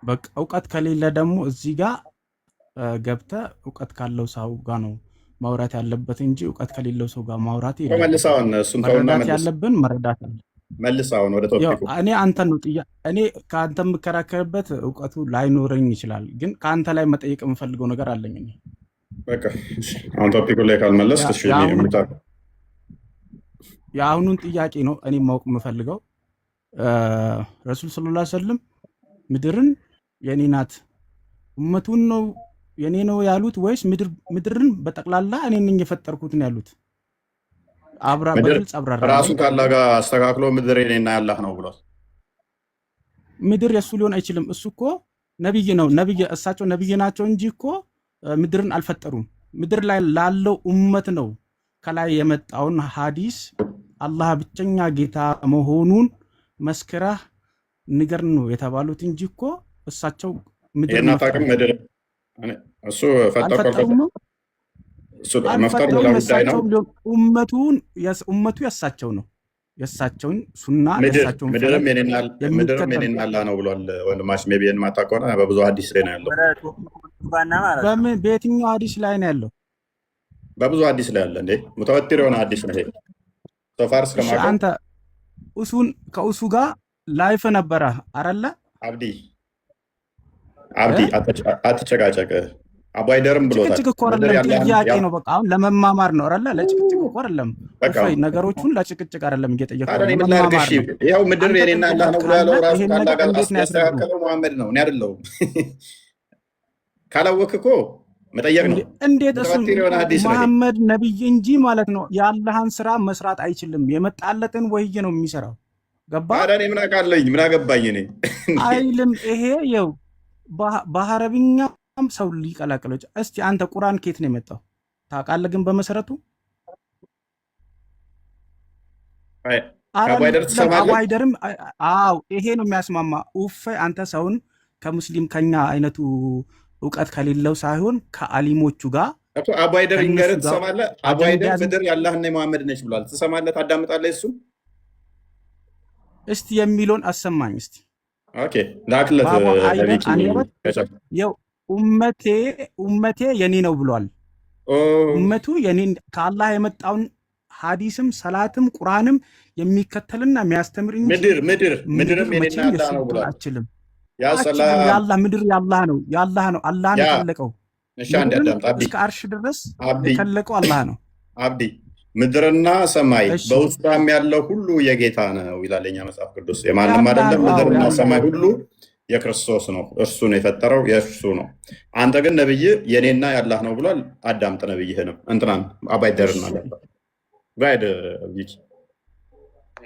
በቃ እውቀት ከሌለ ደግሞ እዚህ ጋር ገብተህ እውቀት ካለው ሰው ጋር ነው ማውራት ያለበት እንጂ እውቀት ከሌለው ሰው ጋር ማውራት የለም። መልሳውን እሱን ተውና መረዳት ያለብን መረዳት አለ። መልሳውን ወደ ቶፒኩ እኔ አንተን ነው እኔ ከአንተ የምከራከርበት እውቀቱ ላይኖረኝ ይችላል፣ ግን ከአንተ ላይ መጠየቅ የምፈልገው ነገር አለኝ። እኔ በቃ አሁን ቶፒኩ ላይ ካልመለስ እሺ የአሁኑን ጥያቄ ነው እኔ ማወቅ የምፈልገው። ረሱል ሰለላሁ ዐለይሂ ወሰለም ምድርን የኔ ናት ኡመቱን ነው የኔ ነው ያሉት ወይስ ምድርን በጠቅላላ እኔ ነኝ የፈጠርኩት ነው ያሉት? በግልጽ አብራራ። ራሱ ካላህ ጋር አስተካክሎ ምድር የኔና ያላህ ነው ብሏል። ምድር የሱ ሊሆን አይችልም። እሱ እኮ ነብይ ነው። እሳቸው ነብይ ናቸው እንጂ እኮ ምድርን አልፈጠሩም። ምድር ላይ ላለው ኡመት ነው ከላይ የመጣውን ሐዲስ አላህ ብቸኛ ጌታ መሆኑን መስክረህ ንገር ነው የተባሉት እንጂ እኮ እሳቸው ምድር እሱ ፈጠሩ ነው መፍጠር ነው ጉዳይ ነው። ኡመቱ የሳቸው ነው። የሳቸውን ሱና የሳቸውን ምድርም የኔና አላህ ነው ብሏል። ወንድማሽ ሜቢን ማታቆና በብዙ ሐዲስ ላይ ነው ያለው። በየትኛው ሐዲስ ላይ ነው ያለው? በብዙ ሐዲስ ላይ አለ እንዴ። ሙተወቲር የሆነ ሐዲስ ነው ይሄ። ሶፋርስ ከማቀው አንተ ከኡሱ ጋር ላይፍ ነበረ አይደለ? አብዲ አትጨቃጨቅ። አባይደርም ብሎታል። ጭቅጭቅ እኮ አይደለም፣ ጥያቄ ነው። በቃ አሁን ለመማማር ነው አይደለ? ለጭቅጭቅ እኮ አይደለም። ነገሮቹን ለጭቅጭቅ አይደለም እየጠየቀው ለመማማር ነው። ይኸው ምድር የኔና አላህ ነው ብሎ ያለው ራሱ ካላህ ጋር ያስተካከለው መሐመድ ነው፣ እኔ አይደለሁም። ካላወቅህ እኮ መጠየቅ ነው። እንዴት እሱ መሐመድ ነብይ እንጂ ማለት ነው የአላህን ስራ መስራት አይችልም። የመጣለትን ወህይ ነው የሚሰራው። ገባ? እኔ ምን አውቃለኝ? ምን አገባኝ እኔ አይልም። ይሄ ይኸው በአረብኛ ሰው ሊቀላቀሎች። እስቲ አንተ ቁርአን ከየት ነው የመጣው ታውቃለህ? ግን በመሰረቱ አባይደርም ይሄ ነው የሚያስማማ። ኡፈ አንተ ሰውን ከሙስሊም ከኛ አይነቱ እውቀት ከሌለው ሳይሆን ከአሊሞቹ ጋር አባይደር ይንገር ትሰማለህ? አባይደር ምድር ያላህና የመሐመድ ነች ብሏል። ትሰማለህ? ታዳምጣለህ? እሱ እስቲ የሚለውን አሰማኝ እስቲ። ኦኬ ላክለት ኡመቴ የኔ ነው ብሏል። ኡመቱ የኔ ከአላህ የመጣውን ሐዲስም ሰላትም ቁርአንም የሚከተልና የሚያስተምር እንጂ ምድርም የኔና አላህ ነው ብሏል። አችልም ያላህ ምድር ያላህ ነው አላህ ነው የፈለቀው። እሺ አንድ አዳምጥ አብዲ። እስከ አርሽ ድረስ የፈለቀው አላህ ነው። አብዲ ምድርና ሰማይ በውስጧም ያለው ሁሉ የጌታ ነው ይላል የኛ መጽሐፍ ቅዱስ። የማንም አይደለም። ምድርና ሰማይ ሁሉ የክርስቶስ ነው። እርሱ ነው የፈጠረው፣ የእርሱ ነው። አንተ ግን ነብይ የኔና ያላህ ነው ብሏል። አዳምጥ ነብይህንም እንትናን አባይደርና ጋይድ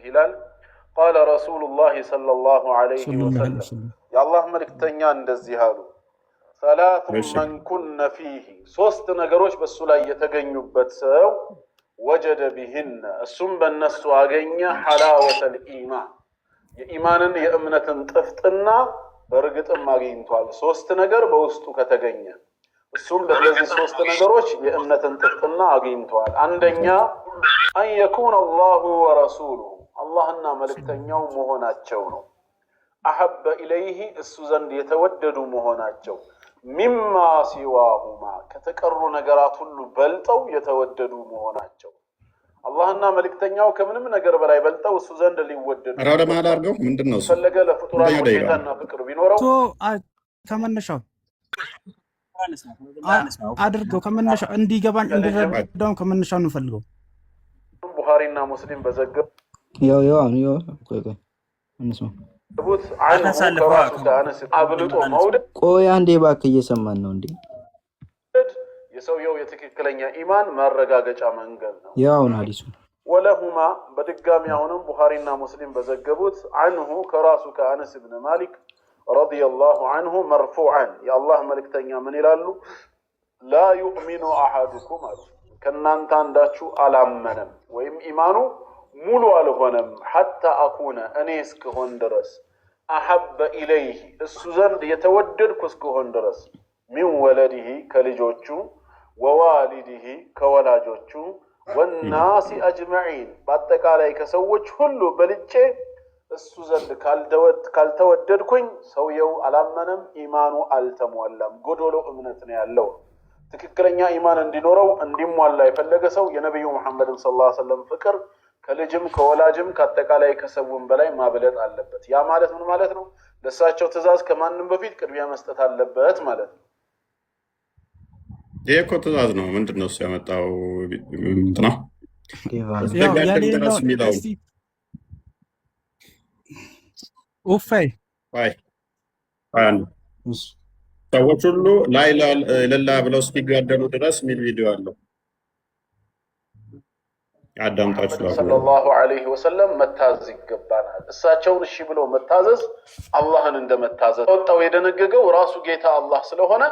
ይላል። ቃለ ረሱሉላህ ሰለላሁ ዐለይሂ ወሰለም የአላህ መልእክተኛ እንደዚህ አሉ። ሰላቱ መን ኩነ ፊህ ሶስት ነገሮች በሱ ላይ የተገኙበት ሰው ወጀደ ቢህነ እሱም በእነሱ አገኘ ሐላወተል ኢማን የኢማንን የእምነትን ጥፍጥና በእርግጥም አግኝቷል። ሶስት ነገር በውስጡ ከተገኘ እሱም በእነዚህ ሶስት ነገሮች የእምነትን ጥፍጥና አግኝቷል። አንደኛ አን የኩነ አላሁ ወረሱሉሁ አላህና መልእክተኛው መሆናቸው ነው። አሐበ ኢለይህ እሱ ዘንድ የተወደዱ መሆናቸው ሚማ ሲዋሁማ ከተቀሩ ነገራት ሁሉ በልጠው የተወደዱ መሆናቸው። አላህና መልእክተኛው ከምንም ነገር በላይ በልጠው እሱ ዘንድ ሊወደዱ ፈለገ። ለፍጡራን ጌታና ፍቅር ቢኖረው ከመነሻው አድርገው ከመነሻው እንዲገባኝ እንዲረዳው ከመነሻው እንፈልገው። ቡኻሪና ሙስሊም በዘገብ አብልጦ መውደድ። ቆይ አንዴ እባክህ እየሰማን ነው እንዴ? የሰውየው የትክክለኛ ኢማን ማረጋገጫ መንገድ ነው። ያውን ሐዲሱ ወለሁማ በድጋሚ አሁንም ቡኻሪና ሙስሊም በዘገቡት አንሁ ከራሱ ከአነስ ብን ማሊክ ረዲየላሁ አንሁ መርፉዓን የአላህ መልእክተኛ ምን ይላሉ? ላ ዩእሚኑ አሐዱኩም አሉ ከእናንተ አንዳችሁ አላመነም ወይም ኢማኑ ሙሉ አልሆነም ሐታ አኩነ እኔ እስክሆን ድረስ አሐበ ኢለይህ እሱ ዘንድ የተወደድኩ እስክሆን ድረስ ሚን ወለዲህ ከልጆቹ ወዋሊዲህ ከወላጆቹ ወናሲ አጅመዒን በአጠቃላይ ከሰዎች ሁሉ በልጬ እሱ ዘንድ ካልተወደድኩኝ ሰውየው አላመነም፣ ኢማኑ አልተሟላም፣ ጎዶሎ እምነት ነው ያለው። ትክክለኛ ኢማን እንዲኖረው እንዲሟላ የፈለገ ሰው የነቢዩ ሙሐመድን ሰለላሁ ዐለይሂ ወሰለም ፍቅር ከልጅም ከወላጅም ከአጠቃላይ ከሰውም በላይ ማብለጥ አለበት። ያ ማለት ምን ማለት ነው? ለእሳቸው ትእዛዝ ከማንም በፊት ቅድሚያ መስጠት አለበት ማለት ነው። ይሄ እኮ ትእዛዝ ነው። ምንድን ነው እሱ ያመጣው? እንትና ሰዎች ሁሉ ላይ ለላ ብለው እስኪጋደሉ ድረስ የሚል ቪዲዮ አለው። አዳምጣችሁ ሙሐመድ ሰለላሁ ዐለይሂ ወሰለም መታዘዝ ይገባናል። እሳቸውን እሺ ብሎ መታዘዝ አላህን እንደመታዘዝ ወጣው የደነገገው ራሱ ጌታ አላህ ስለሆነ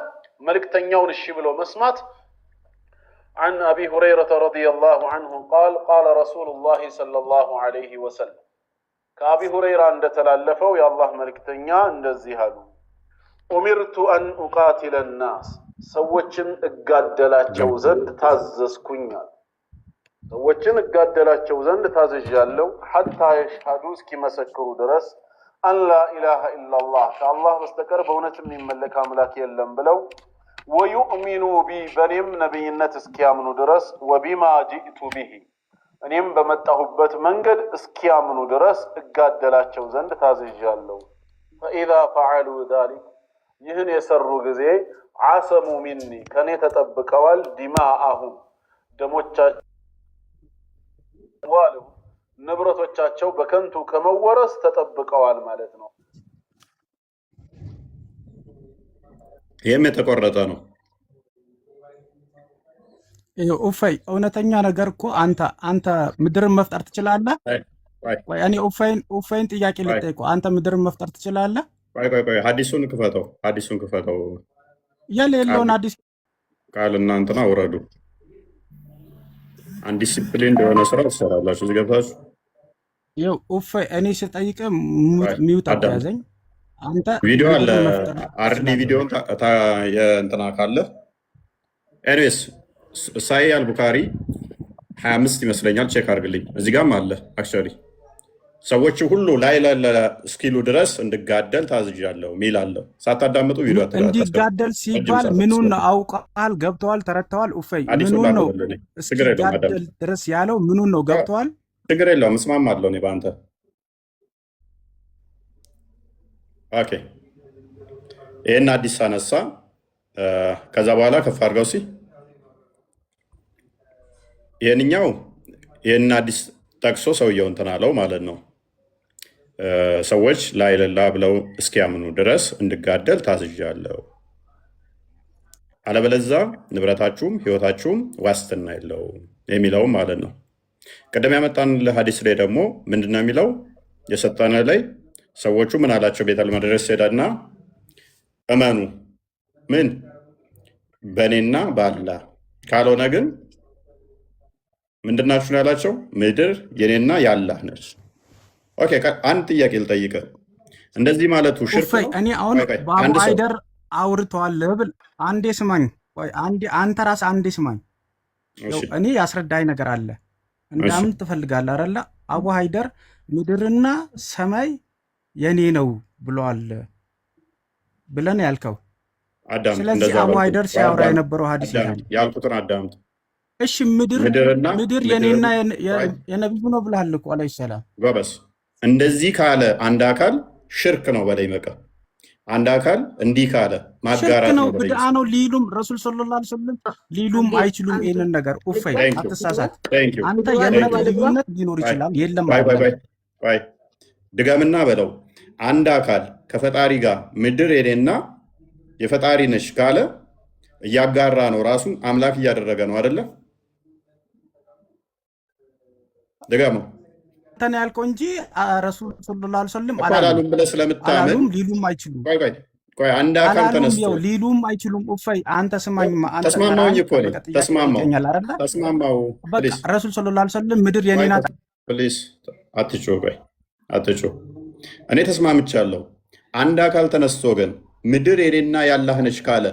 መልእክተኛውን እሺ ብሎ መስማት። عن أبي هريرة رضي الله عنه قال قال رسول الله صلى الله عليه وسلم كأبي هريرة عند تلالفه يا الله ملكتنيا عند الزهاد أمرت أن أقاتل الناس سوتشن اقادلاتشو زند تازز كنيا سوتشن اقادلاتشو زند تازز جالو حتى يشهدوا اسكي مسكروا درس أن لا إله إلا الله كالله مستكر بونة من ملك أملاك يلم بلو ويؤمنوا بي بنيم نبينة اسكيامنو درس وبما جئت به እኔም በመጣሁበት መንገድ እስኪያምኑ ድረስ እጋደላቸው ዘንድ ታዝዣለሁ። فإذا فعلوا ذلك ይህን የሰሩ ጊዜ عصموا مني ከኔ ተጠብቀዋል ዲማአሁም ደሞቻቸው ንብረቶቻቸው በከንቱ ከመወረስ ተጠብቀዋል ማለት ነው። ይህም የተቆረጠ ነው። ኡፈይ እውነተኛ ነገር እኮ አንተ ምድርን መፍጠር ትችላለህ? ወይ እኔ ኡፈይን ጥያቄ ልጠይቀው። አንተ ምድርን መፍጠር ትችላለህ? ቆይ ሐዲሱን ክፈተው። የሌለውን ሐዲስ ቃል እናንተና ውረዱ። አንዲሲፕሊን እንደሆነ ስራ ትሰራላችሁ። እዚህ ገብታችሁ ይኸው ኡፈይ እኔ ስጠይቅህ ሚውት አትያዘኝ። አንተ ቪዲዮ አለ አርዲ ቪዲዮን የእንትና ካለ ኤኒዌይስ ሳሂህ አልቡኻሪ 25 ይመስለኛል። ቼክ አድርግልኝ። እዚህ ጋርም አለ አክቹዋሊ ሰዎች ሁሉ ላይ እስኪሉ ድረስ እንድጋደል ታዝዣለሁ ሚል አለው። ሳታዳምጡ ቪዲዮ እንዲጋደል ሲባል ምኑን አውቀዋል? ገብተዋል? ተረድተዋል? ኡፈይ ምኑን ነው እስኪጋደል ድረስ ያለው? ምኑን ነው? ገብተዋል? ችግር የለውም እስማማለሁ እኔ በአንተ ኦኬ። ይህን አዲስ አነሳ። ከዛ በኋላ ከፍ አድርገው ይህን አዲስ ጠቅሶ ሰውየው እንትን አለው ማለት ነው። ሰዎች ላይለላ ብለው እስኪያምኑ ድረስ እንድጋደል ታዝዣለሁ፣ አለበለዛ ንብረታችሁም ህይወታችሁም ዋስትና የለውም የሚለውም ማለት ነው። ቅድም ያመጣን ሐዲስ ላይ ደግሞ ምንድነው የሚለው? የሰጠነ ላይ ሰዎቹ ምን አላቸው? ቤተል መድረስ ሄደና እመኑ ምን በእኔና በአላህ ካልሆነ ግን ምንድናችሁ ነው ያላቸው? ምድር የኔና የአላህ ነች። ኦኬ አንድ ጥያቄ ልጠይቅህ። እንደዚህ ማለቱ ሽርክ ነው? እኔ አሁን በአቡ ሃይደር አውርተዋል ብል አንዴ ስማኝ። አንተ ራስህ አንዴ ስማኝ። እኔ ያስረዳኝ ነገር አለ እንዳምን ትፈልጋለህ አይደለ? አቡ ሃይደር ምድርና ሰማይ የኔ ነው ብለዋል ብለን ያልከው። ስለዚህ አቡ ሃይደር ሲያወራ የነበረው ሐዲስ ያልኩትን አዳምጥ። እሺ ምድር የኔና የነብዩ ነው ብለሃል እኮ አለይሂ ሰላም። ጎበስ እንደዚህ ካለ አንድ አካል ሽርክ ነው በላይ መቀ አንድ አካል እንዲህ ካለ ማጋራት ነው ብድዓ ነው ሊሉም ረሱል ሰለላሁ ዐለይሂ ወሰለም ሊሉም አይችሉም። ይሄንን ነገር ኡፈይ አትሳሳት። አንተ የነብዩ ልዩነት ሊኖር ይችላል የለም ባይ ድጋምና በለው። አንድ አካል ከፈጣሪ ጋር ምድር የኔና የፈጣሪ ነች ካለ እያጋራ ነው፣ ራሱን አምላክ እያደረገ ነው አይደለ? ደጋመው ተና ያልከው እንጂ ረሱል ሰለላሁ ዐለይሂ ወሰለም አላሉም ብለህ ስለምታመን ሊሉም አይችሉም። ቆይ አንድ አካል ተነስቶ ሊሉም አይችሉም። ኡፈይ አንተ ስማኝ። ተስማማኝ እኮ ነው። ተስማማው። ረሱል ሰለላሁ ዐለይሂ ወሰለም ምድር የኔ ናት። ፕሊዝ አትጮህ። እኔ ተስማምቻለሁ። አንድ አካል ተነስቶ ግን ምድር የኔና ያላህ ነች ካለ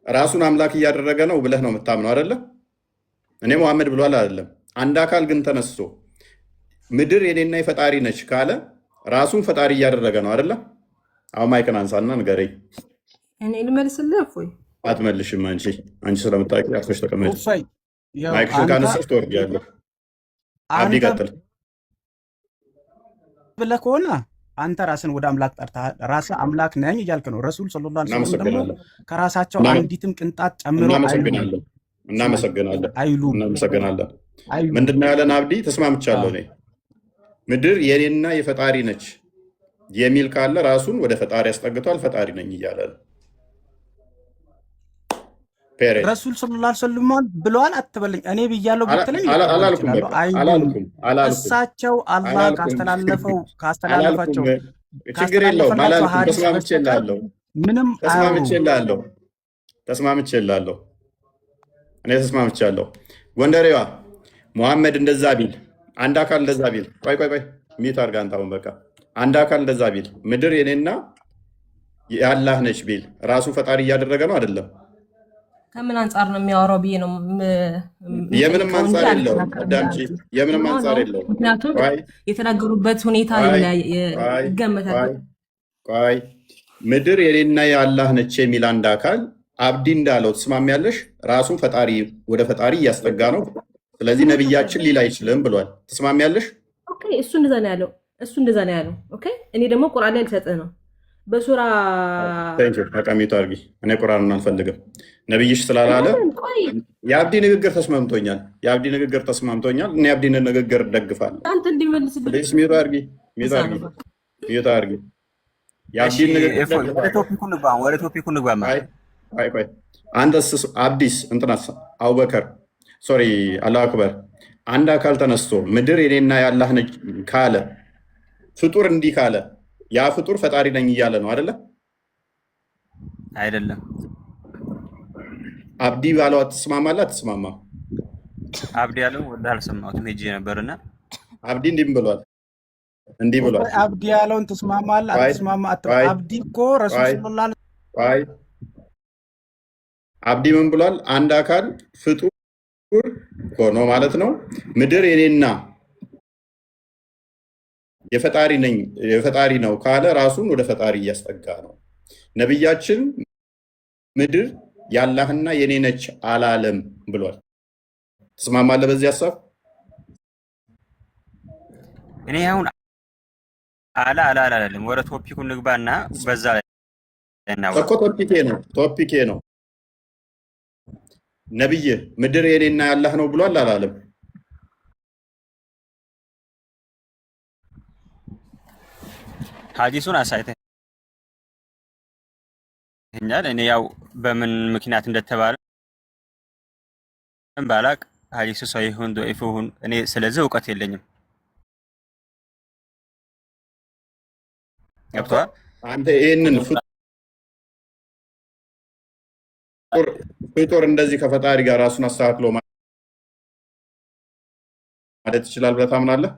ራሱን አምላክ እያደረገ ነው ብለህ ነው የምታምነው አይደለ? እኔ መሐመድ ብሏል አይደለም። አንድ አካል ግን ተነስቶ ምድር የኔና የፈጣሪ ነች ካለ ራሱን ፈጣሪ እያደረገ ነው አይደለ? አሁን ማይክን አንሳና ንገረኝ። እኔ ልመልስልህ ወይ? አትመልሽም። አንቺ ስለምታውቂ አርፈሽ ተቀመጭ። ማይክሽን ካነሳሽ ትወርጃለሽ። አብዲ ቀጥል ብለህ ከሆነ አንተ ራስን ወደ አምላክ ጠርተሃል። ራስህ አምላክ ነኝ እያልክ ነው። ረሱል ሰለላሁ ዐለይሂ ወሰለም ደግሞ ከራሳቸው አንዲትም ቅንጣት ጨምሮ እናመሰግናለን። ምንድነው ያለን አብዲ? ተስማምቻለሁ። እኔ ምድር የኔና የፈጣሪ ነች የሚል ካለ ራሱን ወደ ፈጣሪ ያስጠግቷል። ፈጣሪ ነኝ እያለ ነው። ፔሬድ ረሱል ሰለላሁ ዐለይሂ ወሰለም ብለዋል አትበልኝ። እኔ ብያለሁ ብትለኝ አላልኩም። በቃ አላልኩም። እሳቸው አላህ ካስተላለፋቸው ችግር የለውም። አላልኩም። ተስማምቼልሃለሁ። ምንም ተስማምቼልሃለሁ። እኔ ተስማምቻለሁ። ጎንደሬዋ ሙሐመድ እንደዛ ቢል አንድ አካል እንደዛ ቢል ቆይ ሚት አድርጋ አንተ አሁን በቃ አንድ አካል እንደዛ ቢል ምድር የኔና የአላህ ነች ቢል ራሱ ፈጣሪ እያደረገ ነው አይደለም? ከምን አንጻር ነው የሚያወራው ብዬ ነው። የምንም አንጻር የለውም። አዳምጪ፣ የምንም አንጻር የለውም። ምክንያቱም የተናገሩበት ሁኔታ ይገመታል። ቆይ ምድር የኔና የአላህ ነች የሚል አንድ አካል አብዲ እንዳለው ትስማሚያለሽ? ራሱን ፈጣሪ ወደ ፈጣሪ እያስጠጋ ነው። ስለዚህ ነብያችን ሊል አይችልም ብሏል። ትስማሚያለሽ? ኦኬ፣ እሱ እንደዛ ነው ያለው። ኦኬ፣ እኔ ደግሞ ቁርአን ላይ ልሰጥህ ነው በሱራ ተቀሚጡ አድርጊ። እኔ ቁርአንን አልፈልግም ነብይሽ ስላላለ የአብዲ ንግግር ተስማምቶኛል። እኔ የአብዲን ንግግር ደግፋለሁ። አንተ እንዲመልስልህ ሚቱ አድርጊ። የአብዲን ንግግር ወደ ቶፒኩ ንግባ። ቆይ አንተስ አብዲስ እንትናስ አቡበከር ሶሪ አላሁ አክበር አንድ አካል ተነስቶ ምድር የኔና የአላህ ነች ካለ ፍጡር እንዲህ ካለ ያ ፍጡር ፈጣሪ ነኝ እያለ ነው አይደለ? አይደለም። አብዲ ባለው አትስማማለህ? አትስማማም? አብዲ ያለው ወደ አልሰማሁትም ሄጄ ነበርና አብዲ እንዲህ ብሏል። አብዲ ያለውን ትስማማለህ? አትስማማ? አብዲ እኮ ረሱል ሰለላሁ ዐለይሂ ወሰለም አብዲ ምን ብሏል? አንድ አካል ፍጡር ሆኖ ማለት ነው ምድር የኔና የፈጣሪ ነው ካለ ራሱን ወደ ፈጣሪ እያስጠጋ ነው። ነብያችን ምድር ያላህና የኔ ነች አላለም ብሏል። ትስማማለህ በዚህ ሐሳብ? እኔ አሁን አላለም። ወደ ቶፒኩ ንግባና በዛ ላይ እኮ ቶፒኬ ነው። ነብይ ምድር የኔና ያላህ ነው ብሏል አላለም? ሐዲሱን አሳይተኛል። እኔ ያው በምን ምክንያት እንደተባለ ባላቅ ሐዲሱ ሰሂሁን ዶኢፉን እኔ ስለዚህ እውቀት የለኝም። ገብቶሃል? አንተ ይሄንን ፍጡር እንደዚህ ከፈጣሪ ጋር ራሱን አስተካክሎ ማለት ይችላል ብለህ ታምናለህ?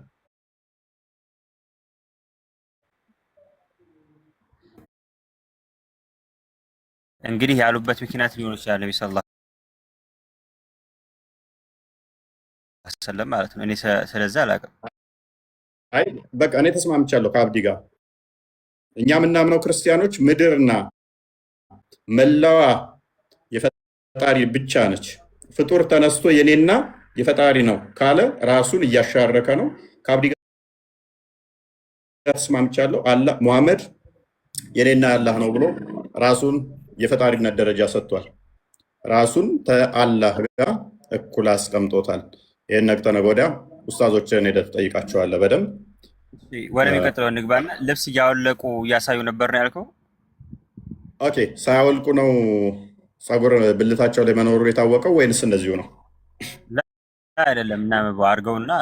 እንግዲህ ያሉበት ምክንያት ሊሆን ይችላል። ነብዩ ሰለላሁ ዐለይሂ ወሰለም ማለት ነው። እኔ ስለዛ አላውቅም። አይ በቃ እኔ ተስማምቻለሁ ከአብዲ ጋር። እኛ የምናምነው ክርስቲያኖች ምድርና መላዋ የፈጣሪ ብቻ ነች። ፍጡር ተነስቶ የኔና የፈጣሪ ነው ካለ ራሱን እያሻረከ ነው። ከአብዲ ጋር ተስማምቻለሁ። አላህ ሙሐመድ የኔና አላህ ነው ብሎ ራሱን የፈጣሪነት ደረጃ ሰጥቷል። ራሱን ከአላህ ጋር እኩል አስቀምጦታል። ይሄን ነቅተ ነገ ወዲያ ኡስታዞችን ሄደህ ትጠይቃቸዋለህ በደንብ። ወደሚቀጥለው እንግባና ልብስ እያወለቁ እያሳዩ ነበር ነው ያልከው? ኦኬ፣ ሳያወልቁ ነው ጸጉር ብልታቸው ላይ መኖሩ የታወቀው ወይንስ እንደዚሁ ነው? አይደለም። እና አድርገውና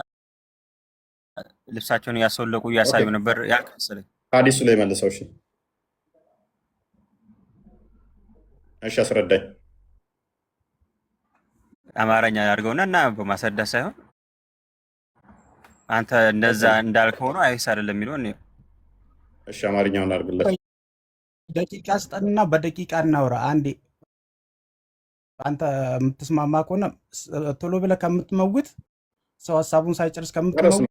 ልብሳቸውን እያስወለቁ እያሳዩ ነበር ያልክ መሰለኝ። ሐዲሱ ላይ መልሰው። እሺ አስረዳኝ። አማርኛ አድርገውና እና በማስረዳት ሳይሆን አንተ እንደዛ እንዳልከው ነው አይስ አይደለም የሚለው ነው። እሺ አማርኛውን አድርግለት። ደቂቃ ስጠንና በደቂቃ እናውራ አንዴ። አንተ የምትስማማ ከሆነ ቶሎ ብለህ ከምትመውት ሰው ሀሳቡን ሳይጨርስ ከምትመውት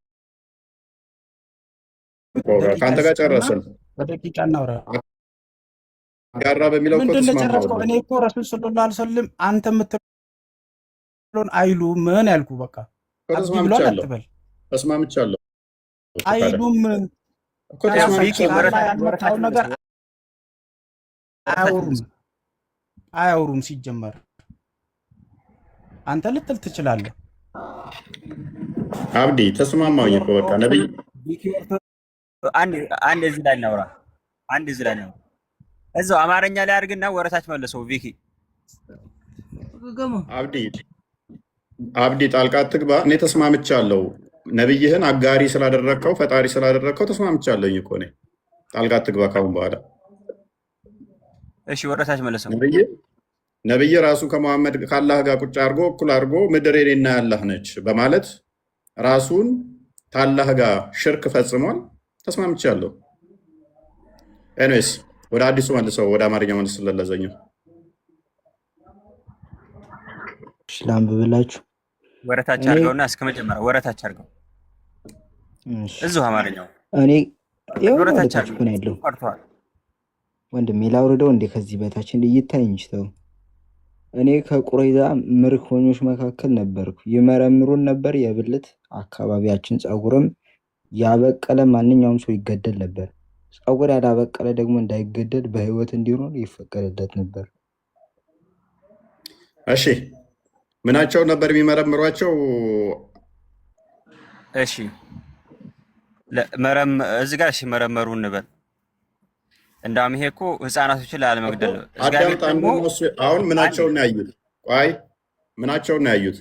ከአንተ ጋር ጨረስን። በደቂቃ እናውራ። ጋራ በሚለው ምንድን ነው ጨረስከው? እኔ እኮ ረሱል ሰለላሁ ዐለይሂ ወሰለም አንተ የምትለውን አይሉም ምን ያልኩ በቃ አብዲ ብሏል አትበል። ተስማምቻለሁ። አይሉም ያመጣው ነገር አያወሩም። ሲጀመር አንተ ልትል ትችላለህ። አብዲ ተስማማኝ እኮ በቃ ነብይ አንድ እዚህ ላይ እናውራ። እዛው አማርኛ ላይ አድርግና ወረታች መልሰው ቪኪ አብዲ ጣልቃ አትግባ። እኔ ተስማምቻለሁ። ነብይህን አጋሪ ስላደረግከው ፈጣሪ ስላደረግከው ተስማምቻለሁኝ እኮ እኔ። ጣልቃ አትግባ ካሁን በኋላ። እሺ ወረታች መለሰው። ነብይ ራሱ ከመሐመድ ካላህ ጋር ቁጭ አድርጎ እኩል አድርጎ ምድር የኔና ያላህ ነች በማለት ራሱን ታላህ ጋር ሽርክ ፈጽሟል። ተስማምቻለሁ። ኤኒዌይስ ወደ አዲሱ መልሰው፣ ወደ አማርኛ መልስ ስለለዘኘው ላንብብላችሁ። ወረታች አድርገውና እስከ መጀመሪያ ወረታች አድርገው እዚሁ አማርኛው እኔ ወረታች ወረታች እኮ ነው ያለው ቀርቷል። ወንድሜ ላውርደው እንዴ? ከዚህ በታች ይታይ እንጂ ተው። እኔ ከቁረይዛ ምርኮኞች መካከል ነበርኩ። ይመረምሩን ነበር። የብልት አካባቢያችን ፀጉርም ያበቀለ ማንኛውም ሰው ይገደል ነበር። ፀጉር ያላበቀለ ደግሞ እንዳይገደል በህይወት እንዲኖር ይፈቀድለት ነበር። እሺ ምናቸው ነበር የሚመረምሯቸው? እሺ እዚህ ጋር እሺ መረመሩ እንበል። እንዳውም ይሄ እኮ ህፃናቶችን ላለመግደል ነው። አሁን ምናቸውን ያዩት? ቆይ ምናቸውን ያዩት?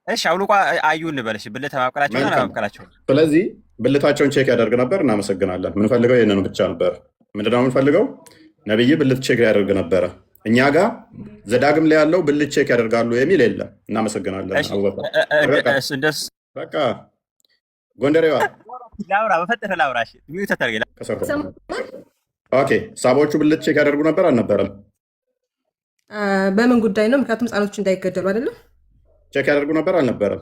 እሺ አውልቋ አዩ እንበል። እሺ ብልት ማብቀላቸው እና ማብቀላቸው። ስለዚህ ብልታቸውን ቼክ ያደርግ ነበር። እናመሰግናለን። ምንፈልገው ይህንን ብቻ ነበር። ምንድነው ምንፈልገው? ነብይ ብልት ቼክ ያደርግ ነበረ። እኛ ጋር ዘዳግም ላይ ያለው ብልት ቼክ ያደርጋሉ የሚል የለም። እናመሰግናለን። በቃ ጎንደሬዋ ላውራ በፈጠረ ላውራ። እሺ ኦኬ ሳቦቹ ብልት ቼክ ያደርጉ ነበር አልነበረም? በምን ጉዳይ ነው? ምክንያቱም ህጻኖች እንዳይገደሉ አይደለም? ቼክ ያደርጉ ነበር አልነበረም?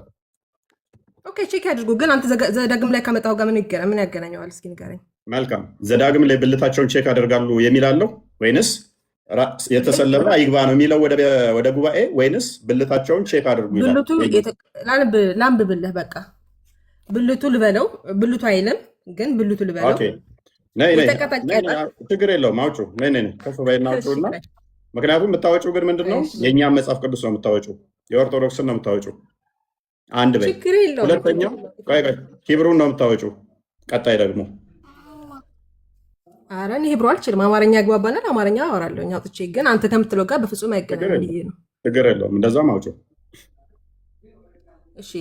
ኦኬ ቼክ ያድርጉ። ግን አንተ ዘዳግም ላይ ከመጣው ጋር ምን ያገናኘዋል? እስኪ ንገረኝ። መልካም ዘዳግም ላይ ብልታቸውን ቼክ ያደርጋሉ የሚል አለው ወይንስ የተሰለመ አይግባ ነው የሚለው ወደ ጉባኤ ወይንስ ብልታቸውን ቼክ አድርጉ ይላል? ላንብብልህ በቃ ብልቱ ልበለው። ብልቱ አይልም ግን ብልቱ ልበለው። ችግር የለውም አውጩ። ከፍ በይና አውጩ እና ምክንያቱም የምታወጪው ግን ምንድን ነው? የእኛም መጽሐፍ ቅዱስ ነው የምታወጪው፣ የኦርቶዶክስን ነው የምታወጪው። አንድ በይ። ሁለተኛው ሂብሩን ነው የምታወጪው። ቀጣይ ደግሞ ኧረ እኔ ሂብሩ አልችልም። አማርኛ ያግባባናል። አማርኛ አወራለሁ አውጥቼ፣ ግን አንተ ከምትለው ጋር በፍጹም አይገናኝም ብዬ ነው። ችግር የለውም እንደዛም አውጪው። እሺ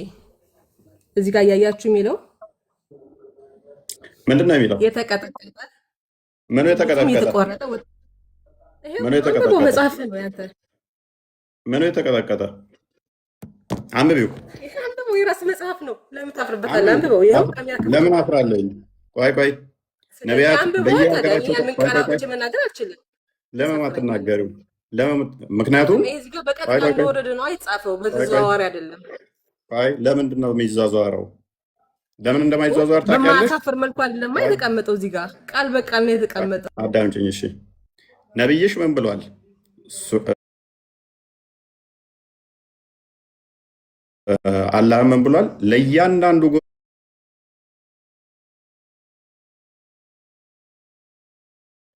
እዚህ ጋር እያያችሁ የሚለው ምንድን ነው የሚለው? የተቀጠቀጠ ምኑ የተቀጠቀጠ? መጽሐፍ ነው ያንተ። ምኑ የተቀጠቀጠ? አንብቢው። አንብበው፣ የራስ መጽሐፍ ነው። ለምን ታፍርበታለህ? አንብበው። ይኸው ለምን አፍራለኝ? ቆይ ነቢያት በየሀገራቸው መናገር አልችልም። ለምን አትናገሪው? ምክንያቱም እዚህ ጋር በቀጥታ እንደወረደ ነው አይጻፈው፣ በተዘዋዋሪ አይደለም። ለምንድን ነው የሚዛዘረው? ለምን እንደማይዟዟር ታውቂያለሽ? በማሳፈር መልኩ አይደለም የተቀመጠው። እዚህ ጋር ቃል በቃል ነው የተቀመጠው። አዳምጪኝ እሺ። ነብይሽ ምን ብሏል? አላህ ምን ብሏል? ለእያንዳንዱ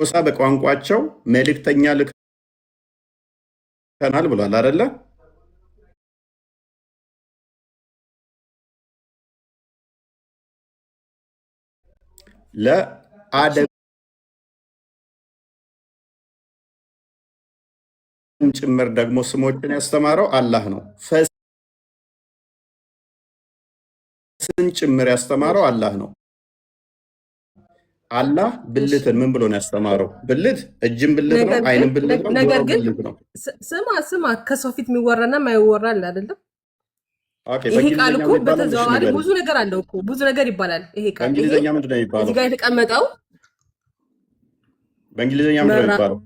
ጎሳ በቋንቋቸው መልእክተኛ ልከናል ብሏል አይደለ? ለአደም ጭምር ደግሞ ስሞችን ያስተማረው አላህ ነው። ፈስን ጭምር ያስተማረው አላህ ነው። አላህ ብልትን ምን ብሎ ነው ያስተማረው? ብልት እጅም ብልት ነው፣ አይንም ብልት ነው፣ ነገር ግን ስማ ከሰው ፊት የሚወራና የማይወራ አለ አይደለም? ይሄ ቃል እኮ በተዘዋዋሪ ብዙ ነገር አለው እኮ፣ ብዙ ነገር ይባላል። ይሄ ቃል በእንግሊዝኛ ምንድን ነው የሚባለው? እዚህ ጋር የተቀመጠው በእንግሊዝኛ ምንድን ነው የሚባለው?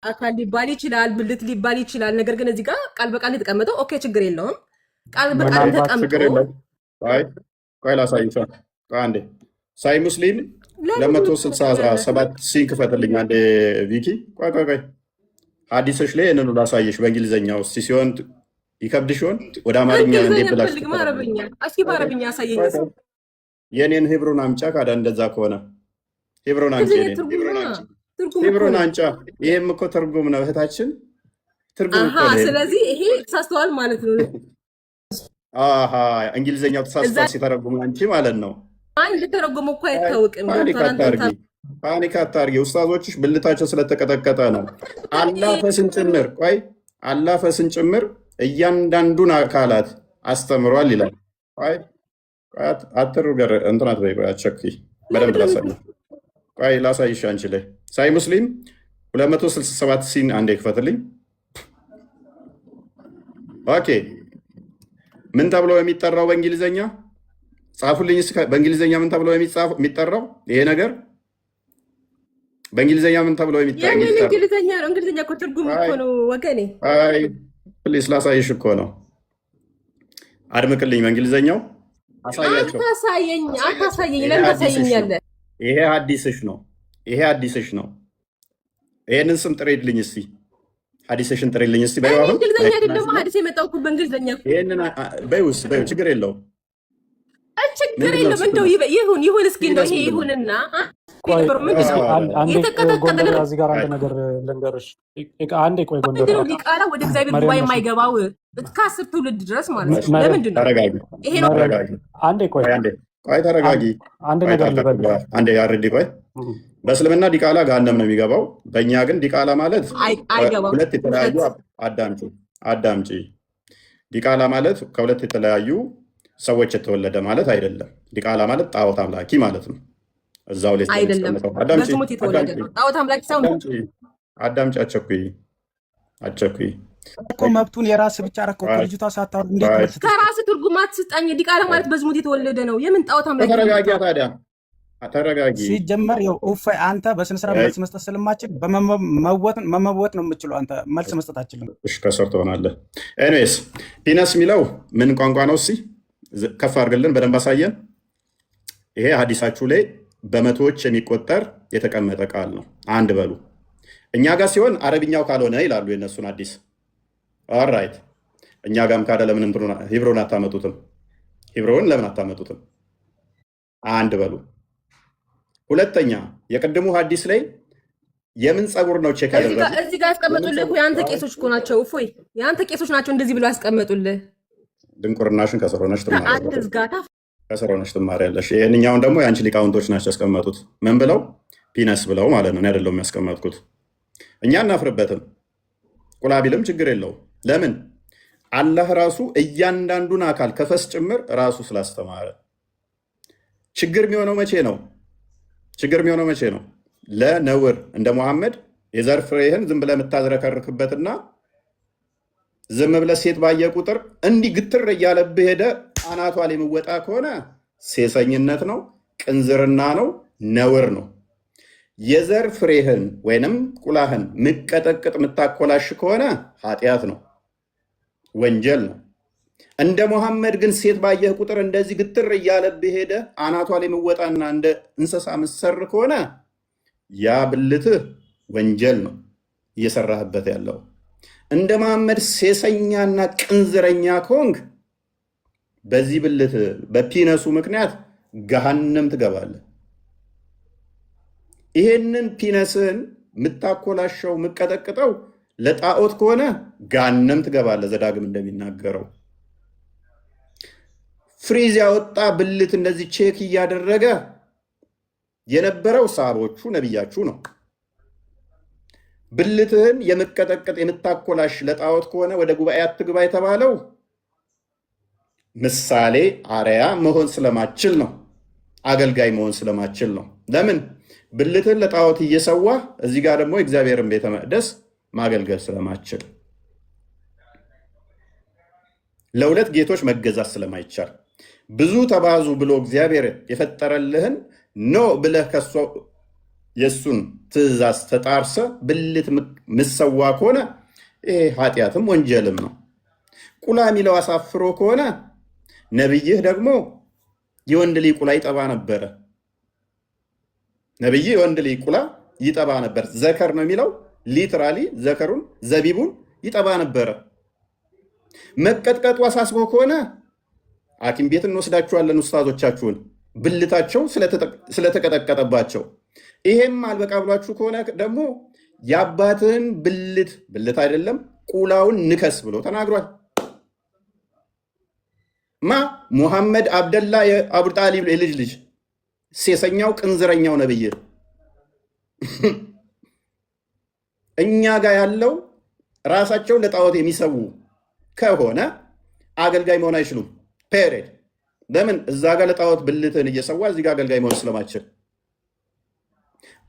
አካል ሊባል ይችላል፣ ብልት ሊባል ይችላል። ነገር ግን እዚህ ጋር ቃል በቃል የተቀመጠው ኦኬ፣ ችግር የለውም። ቃል በቃል ተቀምጦ ቆይ ላሳይሽ አንዴ። ሳይ ሙስሊም 267 ሲንክፈትልኝ አንዴ ቪኪ። ቆይ ሀዲሶች ላይ ይህንኑ ላሳይሽ በእንግሊዝኛ ውስጥ ሲሆን ይከብድ ሲሆን ወደ አማርኛ እንዴ ብላችሁ እስኪ በአረብኛ አሳየኝ። የኔን ሂብሩን አምጫ ካዳ እንደዛ ከሆነ ሂብሩን አንቺ ሂብሩን አንጫ። ይሄም እኮ ትርጉም ነው እህታችን፣ ትርጉም እኮ ነው። ስለዚህ ይሄ ተሳስተዋል ማለት ነው። እንግሊዝኛው ተሳስተዋል ሲተረጉም አንቺ ማለት ነው። አንድ ተረጉም እኮ አይታወቅም። ፓኒክ አታርጊ። ኡስታዞችሽ ብልታቸው ስለተቀጠቀጠ ነው። አላህ ፈስን ጭምር ቆይ አላህ ፈስን ጭምር እያንዳንዱን አካላት አስተምሯል ይላል። ቆይ አትሩገር እንትናት በይ ቆይ አትቸኩይ፣ በደንብ ላሳይ። ቆይ ላሳይሽ አንቺ ላይ ሳይ ሙስሊም 267 ሲን አንዴ ክፈትልኝ። ኦኬ ምን ተብሎ የሚጠራው በእንግሊዘኛ ጻፉልኝ። በእንግሊዘኛ ምን ተብሎ የሚጠራው ይሄ ነገር በእንግሊዘኛ ምን ተብሎ የሚጠራው? እንግሊዘኛ ነው። እንግሊዘኛ እኮ ትርጉም እኮ ነው ወገኔ። አይ ፕሊስ ላሳይሽ እኮ ነው። አድምቅልኝ። በእንግሊዘኛው አሳያቸው። አታሳየኝ። ለምን ታሳየኛለህ? ይሄ ሐዲስሽ ነው። ይሄ ሐዲስሽ ነው። ይሄንን ስም ጥሬልኝ እስቲ። ሐዲስሽን ጥሬልኝ እስቲ። በይው አሁን እንግሊዘኛ አይደለም ሐዲስ የመጣው እኮ በእንግሊዘኛ እኮ። ይሄንን በይው ችግር የለውም። ችግር የለም። እንደው ይሁን እስኪ እንደው ይሄ ይሁንና ጎንደር እዚህ ጋር አንድ ነገር ልንገርሽ። አንዴ ቆይ ጎንደር ዲቃላ ወደ እግዚአብሔር ጉባኤ የማይገባው እስከ 10 ትውልድ ድረስ ማለት ነው። ለምንድን ነው? ይሄ ነው። አንዴ ቆይ ተረጋጊ። አንድ ነገር ልበል። አንዴ ያርዲ ቆይ። በእስልምና ዲቃላ ገሃነም ነው የሚገባው። በእኛ ግን ዲቃላ ማለት ሁለት የተለያዩ አዳምጪ። ዲቃላ ማለት ከሁለት የተለያዩ ሰዎች የተወለደ ማለት አይደለም። ዲቃላ ማለት ጣዖት አምላኪ ማለት ነው። እዛው ላይ አይደለም፣ በስሙት የተወለደ ነው። ጣዖት አምላኪ ሳይሆን አዳምጪ። አቸኩይ እኮ መብቱን የራስ ብቻ አረከው። ልጅቷ ሳታወር እንዴት ከራስ ትርጉም አትስጣኝ። ዲቃላ ማለት በዝሙት የተወለደ ነው። የምን ጣዖት አምላኪ? ተረጋጊ። ታዲያ ተረጋጊ። ሲጀመር እፎይ አንተ በስነ ስርዓት መልስ መስጠት ስለማችል በመመወጥ ነው የምችለው። አንተ መልስ መስጠት አችልም። እሺ ከሰር ትሆናለህ። ኤኒዌይስ ፒነስ የሚለው ምን ቋንቋ ነው? እስኪ ከፍ አድርግልን፣ በደንብ አሳየን። ይሄ ሀዲሳችሁ ላይ በመቶዎች የሚቆጠር የተቀመጠ ቃል ነው። አንድ በሉ። እኛ ጋር ሲሆን አረብኛው ካልሆነ ይላሉ የነሱን አዲስ። ኦልራይት እኛ ጋርም ካለ ለምን ሂብሮን አታመጡትም? ሂብሮን ለምን አታመጡትም? አንድ በሉ። ሁለተኛ የቅድሙ ሀዲስ ላይ የምን ጸጉር ነው ቼክ ያደረጉት? እዚህ ጋር ያስቀመጡልህ የአንተ ቄሶች እኮ ናቸው። እፎይ የአንተ ቄሶች ናቸው እንደዚህ ብለው ያስቀመጡልህ። ድንቁርናሽን ከስር ሆነሽ ትማሪያለሽ። ይህንኛውን ደግሞ የአንቺ ሊቃውንቶች ናቸው ያስቀመጡት። ምን ብለው? ፒነስ ብለው ማለት ነው። አይደለም ያስቀመጥኩት። እኛ እናፍርበትም። ቁላቢልም ችግር የለውም። ለምን? አላህ ራሱ እያንዳንዱን አካል ከፈስ ጭምር ራሱ ስላስተማረ። ችግር የሚሆነው መቼ ነው? ለነውር እንደ መሐመድ የዘር ፍሬህን ዝም ብለህ የምታዝረከርክበትና ዝም ብለህ ሴት ባየ ቁጥር እንዲህ ግትር እያለብህ ሄደ አናቷ ላይ የምወጣ ከሆነ ሴሰኝነት ነው፣ ቅንዝርና ነው፣ ነውር ነው። የዘር ፍሬህን ወይንም ቁላህን ምቀጠቅጥ የምታኮላሽ ከሆነ ኃጢአት ነው፣ ወንጀል ነው። እንደ መሐመድ ግን ሴት ባየህ ቁጥር እንደዚህ ግትር እያለብህ ሄደ አናቷ ላይ የምወጣና እንደ እንስሳ ምሰር ከሆነ ያ ብልትህ ወንጀል ነው እየሰራህበት ያለው። እንደ መሐመድ ሴሰኛና ቅንዝረኛ ከሆንክ በዚህ ብልት በፒነሱ ምክንያት ገሃነም ትገባለህ። ይሄንን ፒነስን የምታኮላሸው የምቀጠቅጠው ለጣዖት ከሆነ ገሃነም ትገባለህ። ዘዳግም እንደሚናገረው ፍሪዝ ያወጣ ብልት እንደዚህ ቼክ እያደረገ የነበረው ሰሃቦቹ ነቢያችሁ ነው። ብልትህን የምቀጠቅጥ የምታኮላሽ ለጣዖት ከሆነ ወደ ጉባኤ አትግባ የተባለው ምሳሌ አርያ መሆን ስለማችል ነው። አገልጋይ መሆን ስለማችል ነው። ለምን? ብልትህን ለጣዖት እየሰዋ እዚህ ጋር ደግሞ የእግዚአብሔርን ቤተ መቅደስ ማገልገል ስለማችል፣ ለሁለት ጌቶች መገዛት ስለማይቻል፣ ብዙ ተባዙ ብሎ እግዚአብሔር የፈጠረልህን ኖ ብለህ ከሷ የእሱን ትእዛዝ ተጣርሰ ብልት ምሰዋ ከሆነ ይሄ ኃጢአትም ወንጀልም ነው። ቁላ የሚለው አሳፍሮ ከሆነ ነቢይህ ደግሞ የወንድ ልጅ ቁላ ይጠባ ነበረ። ነቢይህ የወንድ ልጅ ቁላ ይጠባ ነበር። ዘከር ነው የሚለው ሊትራሊ ዘከሩን ዘቢቡን ይጠባ ነበረ። መቀጥቀጡ አሳስቦ ከሆነ ሐኪም ቤት እንወስዳችኋለን ኡስታዞቻችሁን ብልታቸው ስለተቀጠቀጠባቸው። ይሄም አልበቃ ብሏችሁ ከሆነ ደግሞ የአባትህን ብልት አይደለም ቁላውን ንከስ ብሎ ተናግሯል። ሙሐመድ አብደላ የአቡ ጣሊብ የልጅ ልጅ ሴሰኛው ቅንዝረኛው ነብይ። እኛ ጋር ያለው ራሳቸውን ለጣዖት የሚሰዉ ከሆነ አገልጋይ መሆን አይችሉም። ፔሬድ። ለምን? እዛ ጋር ለጣዖት ብልትን እየሰዋ እዚህ ጋር አገልጋይ መሆን ስለማችል።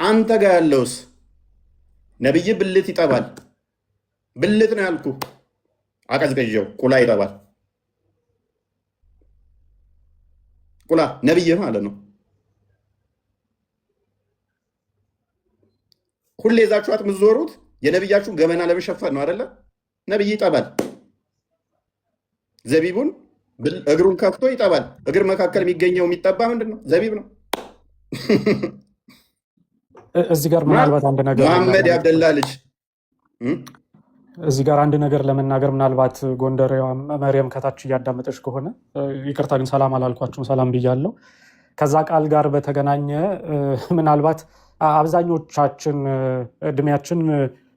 አንተ ጋር ያለውስ ነብይ ብልት ይጠባል። ብልት ነው ያልኩ፣ አቀዝቀዣው ቁላ ይጠባል። ቁላ ነብይ ማለት ነው። ሁሌ ይዛችኋት የምትዞሩት የነብያችሁን ገመና ለመሸፈን ነው አይደለ? ነብይ ይጠባል። ዘቢቡን እግሩን ከፍቶ ይጠባል። እግር መካከል የሚገኘው የሚጠባ ምንድን ነው? ዘቢብ ነው። እዚህ ጋር ምናልባት አንድ ነገር መሐመድ ያብደላ ልጅ እዚህ ጋር አንድ ነገር ለመናገር ምናልባት ጎንደሬዋ መርየም ከታች እያዳመጠች ከሆነ ይቅርታ፣ ግን ሰላም አላልኳችሁም። ሰላም ብያለሁ። ከዛ ቃል ጋር በተገናኘ ምናልባት አብዛኞቻችን እድሜያችን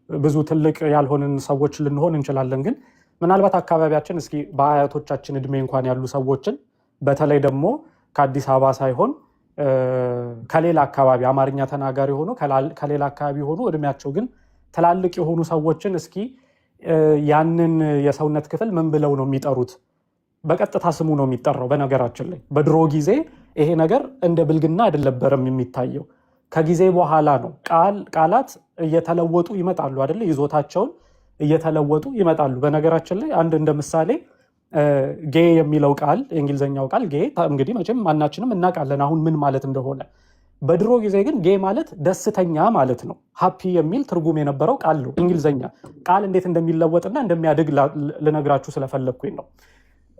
ብዙ ትልቅ ያልሆንን ሰዎች ልንሆን እንችላለን። ግን ምናልባት አካባቢያችን እስኪ በአያቶቻችን እድሜ እንኳን ያሉ ሰዎችን በተለይ ደግሞ ከአዲስ አበባ ሳይሆን ከሌላ አካባቢ አማርኛ ተናጋሪ ሆኖ ከሌላ አካባቢ ሆኖ እድሜያቸው ግን ትላልቅ የሆኑ ሰዎችን እስኪ ያንን የሰውነት ክፍል ምን ብለው ነው የሚጠሩት? በቀጥታ ስሙ ነው የሚጠራው። በነገራችን ላይ በድሮ ጊዜ ይሄ ነገር እንደ ብልግና አይደለም የሚታየው። ከጊዜ በኋላ ነው ቃላት እየተለወጡ ይመጣሉ አይደለ? ይዞታቸውን እየተለወጡ ይመጣሉ። በነገራችን ላይ አንድ እንደ ምሳሌ ጌ የሚለው ቃል የእንግሊዝኛው ቃል ጌ እንግዲህ መቼም ማናችንም እናውቃለን አሁን ምን ማለት እንደሆነ። በድሮ ጊዜ ግን ጌ ማለት ደስተኛ ማለት ነው። ሃፒ የሚል ትርጉም የነበረው ቃል ነው። እንግሊዝኛ ቃል እንዴት እንደሚለወጥና እንደሚያድግ ልነግራችሁ ስለፈለግኩኝ ነው።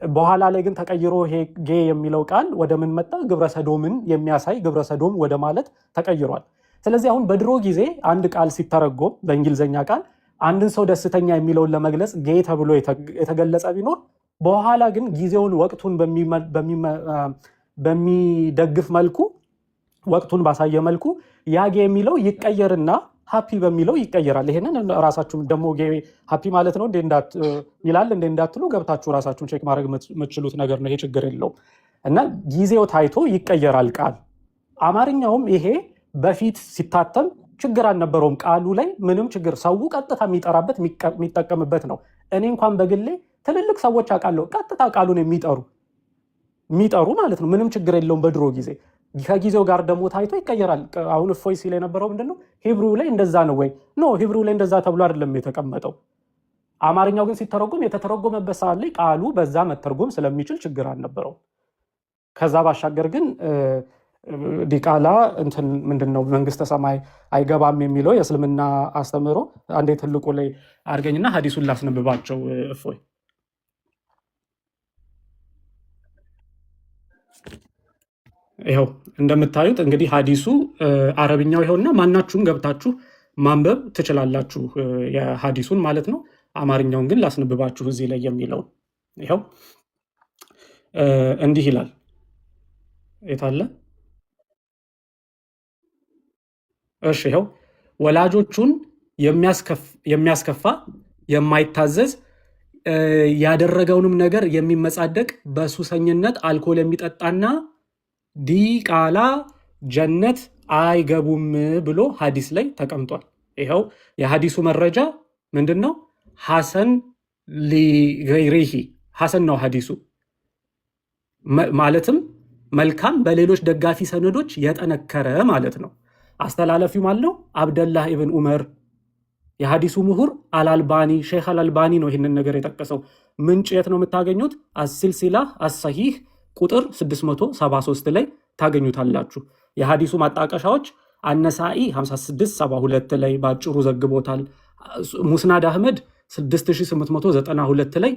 በኋላ ላይ ግን ተቀይሮ ይሄ ጌ የሚለው ቃል ወደ ምን መጣ? ግብረሰዶምን የሚያሳይ ግብረሰዶም ወደ ማለት ተቀይሯል። ስለዚህ አሁን በድሮ ጊዜ አንድ ቃል ሲተረጎም በእንግሊዝኛ ቃል አንድን ሰው ደስተኛ የሚለውን ለመግለጽ ጌ ተብሎ የተገለጸ ቢኖር በኋላ ግን ጊዜውን ወቅቱን በሚደግፍ መልኩ ወቅቱን ባሳየ መልኩ ያ ጌ የሚለው ይቀየርና ሃፒ በሚለው ይቀየራል። ይሄንን ራሳችሁም ደግሞ ጌ ሃፒ ማለት ነው ይላል እንዴ እንዳትሉ ገብታችሁ ራሳችሁን ቼክ ማድረግ የምትችሉት ነገር ነው። ይሄ ችግር የለውም እና ጊዜው ታይቶ ይቀየራል ቃል። አማርኛውም ይሄ በፊት ሲታተም ችግር አልነበረውም። ቃሉ ላይ ምንም ችግር ሰው ቀጥታ የሚጠራበት የሚጠቀምበት ነው። እኔ እንኳን በግሌ ትልልቅ ሰዎች አውቃለሁ ቀጥታ ቃሉን የሚጠሩ ማለት ነው። ምንም ችግር የለውም በድሮ ጊዜ። ከጊዜው ጋር ደግሞ ታይቶ ይቀየራል። አሁን እፎይ ሲል የነበረው ምንድነው? ሂብሩ ላይ እንደዛ ነው ወይ? ኖ ሂብሩ ላይ እንደዛ ተብሎ አይደለም የተቀመጠው። አማርኛው ግን ሲተረጎም የተተረጎመበት ሰዓት ላይ ቃሉ በዛ መተርጎም ስለሚችል ችግር አልነበረው። ከዛ ባሻገር ግን ዲቃላ እንትን ምንድነው መንግስተ ሰማይ አይገባም የሚለው የእስልምና አስተምህሮ አንዴ ትልቁ ላይ አድርገኝና ሀዲሱን ላስነብባቸው። እፎይ ይኸው እንደምታዩት እንግዲህ ሀዲሱ አረብኛው ይኸውና፣ ማናችሁም ገብታችሁ ማንበብ ትችላላችሁ የሀዲሱን ማለት ነው። አማርኛውን ግን ላስነብባችሁ እዚህ ላይ የሚለውን ይኸው እንዲህ ይላል። የታለ? እሺ ይኸው ወላጆቹን የሚያስከፋ የማይታዘዝ ያደረገውንም ነገር የሚመጻደቅ በሱሰኝነት አልኮል የሚጠጣና ዲቃላ ጀነት አይገቡም ብሎ ሀዲስ ላይ ተቀምጧል። ይኸው የሀዲሱ መረጃ ምንድን ነው? ሐሰን ሊገይሪሂ ሐሰን ነው ሀዲሱ ማለትም መልካም በሌሎች ደጋፊ ሰነዶች የጠነከረ ማለት ነው። አስተላለፊው ማለት ነው አብደላህ ኢብን ዑመር። የሀዲሱ ምሁር አልአልባኒ ሼክ አልአልባኒ ነው ይህንን ነገር የጠቀሰው። ምንጭ የት ነው የምታገኙት? አሲልሲላ አሰሂህ ቁጥር 673 ላይ ታገኙታላችሁ። የሀዲሱ ማጣቀሻዎች አነሳኢ 5672 ላይ በአጭሩ ዘግቦታል። ሙስናድ አህመድ 6892 ላይ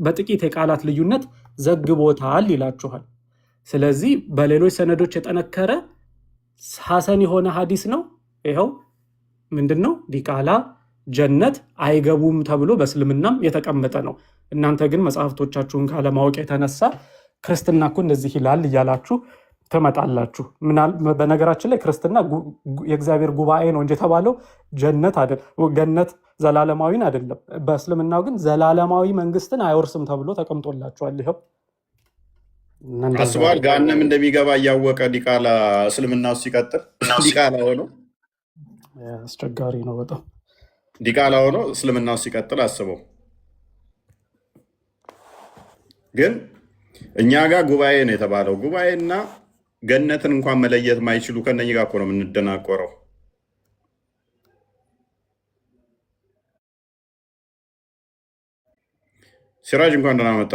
በጥቂት የቃላት ልዩነት ዘግቦታል ይላችኋል። ስለዚህ በሌሎች ሰነዶች የጠነከረ ሐሰን የሆነ ሀዲስ ነው። ይኸው ምንድነው? ዲቃላ ጀነት አይገቡም ተብሎ በእስልምናም የተቀመጠ ነው። እናንተ ግን መጽሐፍቶቻችሁን ካለማወቅ የተነሳ ክርስትና እኮ እንደዚህ ይላል እያላችሁ ትመጣላችሁ። በነገራችን ላይ ክርስትና የእግዚአብሔር ጉባኤ ነው እንጂ የተባለው ገነት ዘላለማዊን አይደለም። በእስልምናው ግን ዘላለማዊ መንግስትን አይወርስም ተብሎ ተቀምጦላችኋል። ይኸው አስበዋል። ገሃነም እንደሚገባ እያወቀ ዲቃላ እስልምና ውስጥ ሲቀጥል ዲቃላ ሆኖ አስቸጋሪ ነው በጣም። ዲቃላ ሆኖ እስልምናው ሲቀጥል አስበው። ግን እኛ ጋር ጉባኤ ነው የተባለው። ጉባኤና ገነትን እንኳን መለየት ማይችሉ ከነኚህ ጋር እኮ ነው የምንደናቆረው። ሲራጅ እንኳን ደህና መጣ።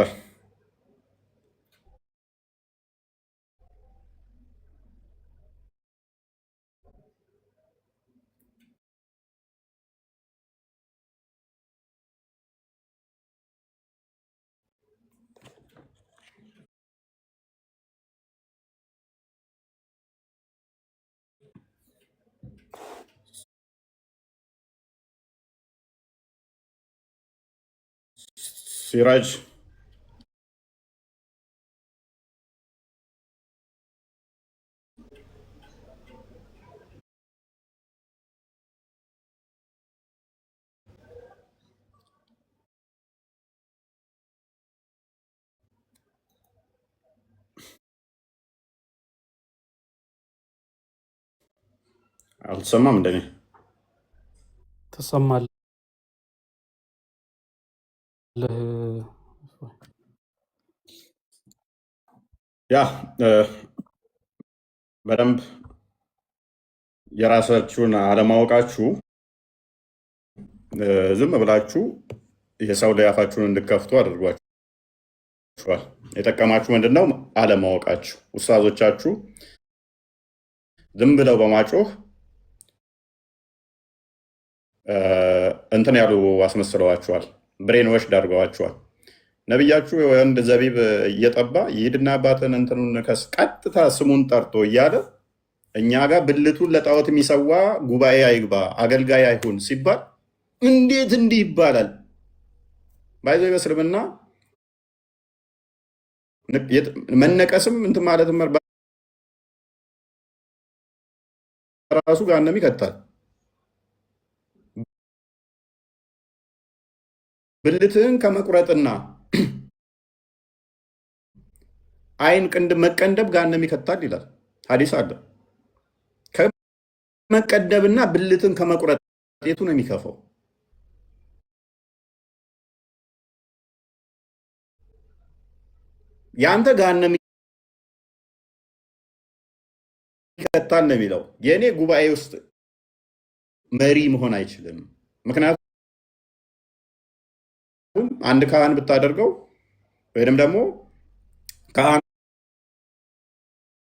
ሲራጅ አልተሰማም እንደኔ ትሰማለህ? ያ በደንብ የራሳችሁን አለማወቃችሁ ዝም ብላችሁ የሰው ላይ አፋችሁን እንድከፍቱ አድርጓችኋል። የጠቀማችሁ ምንድን ነው? አለማወቃችሁ። ኡስታዞቻችሁ ዝም ብለው በማጮህ እንትን ያሉ አስመስለዋችኋል። ብሬን ወሽድ አድርገዋችኋል። ነቢያችሁ የወንድ ዘቢብ እየጠባ ይሂድና አባትን እንትኑን ከስ ቀጥታ ስሙን ጠርቶ እያለ እኛ ጋር ብልቱን ለጣዖት የሚሰዋ ጉባኤ አይግባ አገልጋይ አይሁን ሲባል እንዴት እንዲህ ይባላል? ባይዘ በእስልምና መነቀስም እንትን ማለትም ራሱ ገሃነም ይከታል። ብልትህን ከመቁረጥና አይን ቅንድብ መቀንደብ ገሃነም ይከታል ይላል ሐዲስ አለ። ከመቀደብና ብልትን ከመቁረጥ የቱ ነው የሚከፋው? ያንተ ገሃነም ይከታል ነው የሚለው። የእኔ ጉባኤ ውስጥ መሪ መሆን አይችልም። ምክንያቱም አንድ ካህን ብታደርገው ወይም ደግሞ ካህን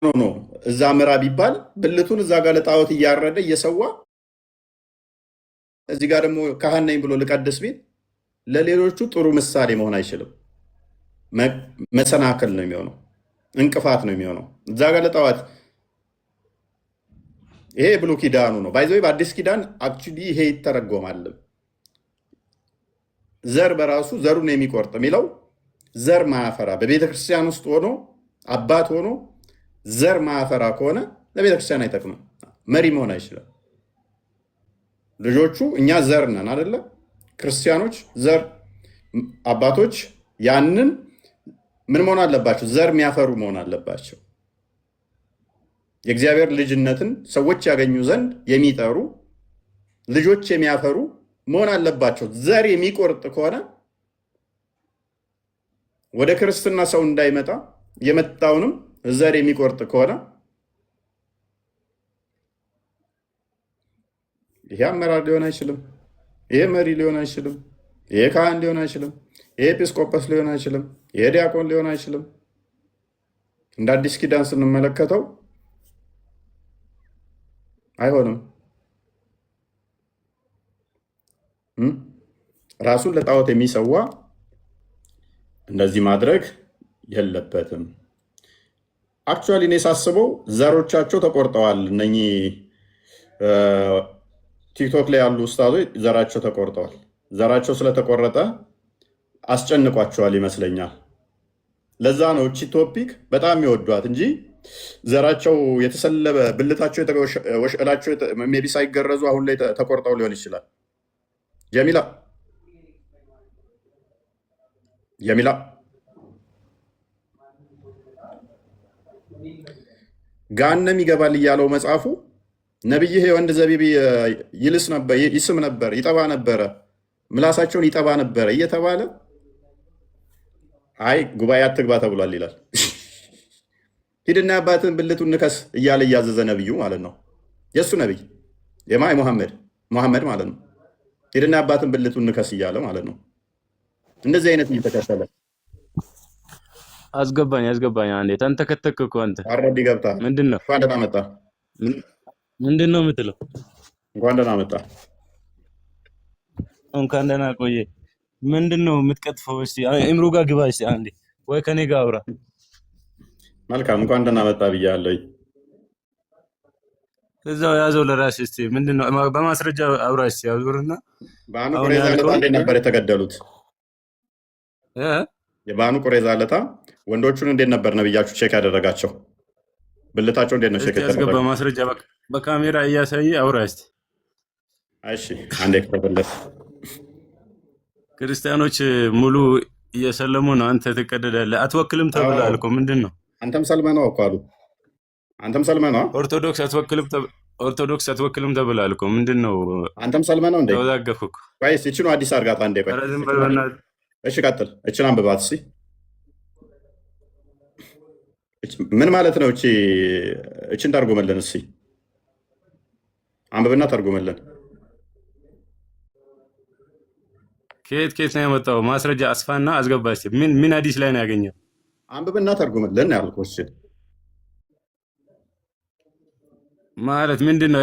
ሆኖ እዛ ምራ ቢባል ብልቱን እዛ ጋር ለጣዖት እያረደ እየሰዋ እዚህ ጋር ደግሞ ካህን ነኝ ብሎ ልቀድስ ቤት ለሌሎቹ ጥሩ ምሳሌ መሆን አይችልም። መሰናክል ነው የሚሆነው፣ እንቅፋት ነው የሚሆነው። እዛ ጋር ለጣዖት ይሄ ብሉይ ኪዳኑ ነው። ባይዘ በአዲስ ኪዳን አክቹዋሊ ይሄ ይተረጎማል። ዘር በራሱ ዘሩን የሚቆርጥ የሚለው ዘር ማያፈራ በቤተ ክርስቲያን ውስጥ ሆኖ አባት ሆኖ ዘር ማያፈራ ከሆነ ለቤተ ክርስቲያን አይጠቅምም። መሪ መሆን አይችልም። ልጆቹ እኛ ዘር ነን አይደለ? ክርስቲያኖች ዘር አባቶች ያንን ምን መሆን አለባቸው? ዘር የሚያፈሩ መሆን አለባቸው። የእግዚአብሔር ልጅነትን ሰዎች ያገኙ ዘንድ የሚጠሩ ልጆች የሚያፈሩ መሆን አለባቸው። ዘር የሚቆርጥ ከሆነ ወደ ክርስትና ሰው እንዳይመጣ የመጣውንም ዘር የሚቆርጥ ከሆነ ይሄ አመራር ሊሆን አይችልም። ይሄ መሪ ሊሆን አይችልም። ይሄ ካህን ሊሆን አይችልም። ይሄ ኤጲስቆጶስ ሊሆን አይችልም። ይሄ ዲያቆን ሊሆን አይችልም። እንደ አዲስ ኪዳን ስንመለከተው አይሆንም። ራሱን ለጣዖት የሚሰዋ እንደዚህ ማድረግ የለበትም። አክቹዋሊ እኔ ሳስበው ዘሮቻቸው ተቆርጠዋል። እነኚህ ቲክቶክ ላይ ያሉ ኡስታዞች ዘራቸው ተቆርጠዋል። ዘራቸው ስለተቆረጠ አስጨንቋቸዋል ይመስለኛል። ለዛ ነው እቺ ቶፒክ በጣም የሚወዷት እንጂ ዘራቸው የተሰለበ ብልታቸው ወሽላቸው ሜቢ ሳይገረዙ አሁን ላይ ተቆርጠው ሊሆን ይችላል። ጀሚላ ገሃነም ይገባል እያለው መጽሐፉ ነቢይህ የወንድ ዘቢብ ይልስ ነበር፣ ይስም ነበር፣ ይጠባ ነበረ፣ ምላሳቸውን ይጠባ ነበረ እየተባለ አይ ጉባኤ አትግባ ተብሏል ይላል። ሂድና አባትን ብልቱን ንከስ እያለ እያዘዘ ነቢዩ ማለት ነው። የእሱ ነቢይ የማይ ሙሐመድ ማለት ነው። ሂድና አባትን ብልቱን ንከስ እያለ ማለት ነው። እንደዚህ አይነት እየተከተለ አስገባኝ አንዴ ተንተከተክ እኮ አንተ አረዲ ገብታ ምንድን ነው? እንኳን ደህና መጣ። ምንድን ነው የምትለው? እንኳን ደህና መጣ። እንኳን ደህና ቆየ። ምንድን ነው የምትቀጥፈው? እስቲ እምሩ ጋር ግባ እስቲ አንዴ፣ ወይ ከኔ ጋር አውራ። መልካም እንኳን ደህና መጣ ብያለሁ። እዛው ያዘው ለራስህ። እስቲ ምንድን ነው በማስረጃ አውራ እስቲ አውርና። ባኑ ቁረይዛ ለታ እንዴት ነበር የተገደሉት? የባኑ ቁረይዛ ለታ ወንዶቹን እንዴት ነበር ነብያችሁ ቼክ ያደረጋቸው? ብልታቸው እንዴት ነው ቼክ ያደረጋቸው? በማስረጃ በካሜራ እያሳየ አውራ እስቲ። እሺ አንዴ ከተበለስ ክርስቲያኖች ሙሉ እየሰለሙ ነው፣ አንተ ትቀደዳለህ። አትወክልም ተብለሃል እኮ ምንድን ነው? አንተም ሰልመህ ነው እኮ አሉ። አንተም ሰልመህ ነው። ኦርቶዶክስ አትወክልም ተብለሃል እኮ ምንድን ነው? አንተም ሰልመህ ነው እንዴ? ተወዛገብክ እኮ። ቆይስ እቺ ነው አዲስ አርጋታ እንዴ? ቆይ ኧረ ዝም በል በእናትህ። እሺ ቀጥል። እቺን አንብባት እስኪ። ምን ማለት ነው እቺ? እቺን ተርጉመልን እስኪ። አንብብና ተርጉመልን። ከየት ነው ያመጣው? ማስረጃ አስፋና አስገባ እስኪ። ምን አዲስ ላይ ነው ያገኘው? አንብብና ተርጉመልን ያልኩህ። እሺ ማለት ምንድን ነው?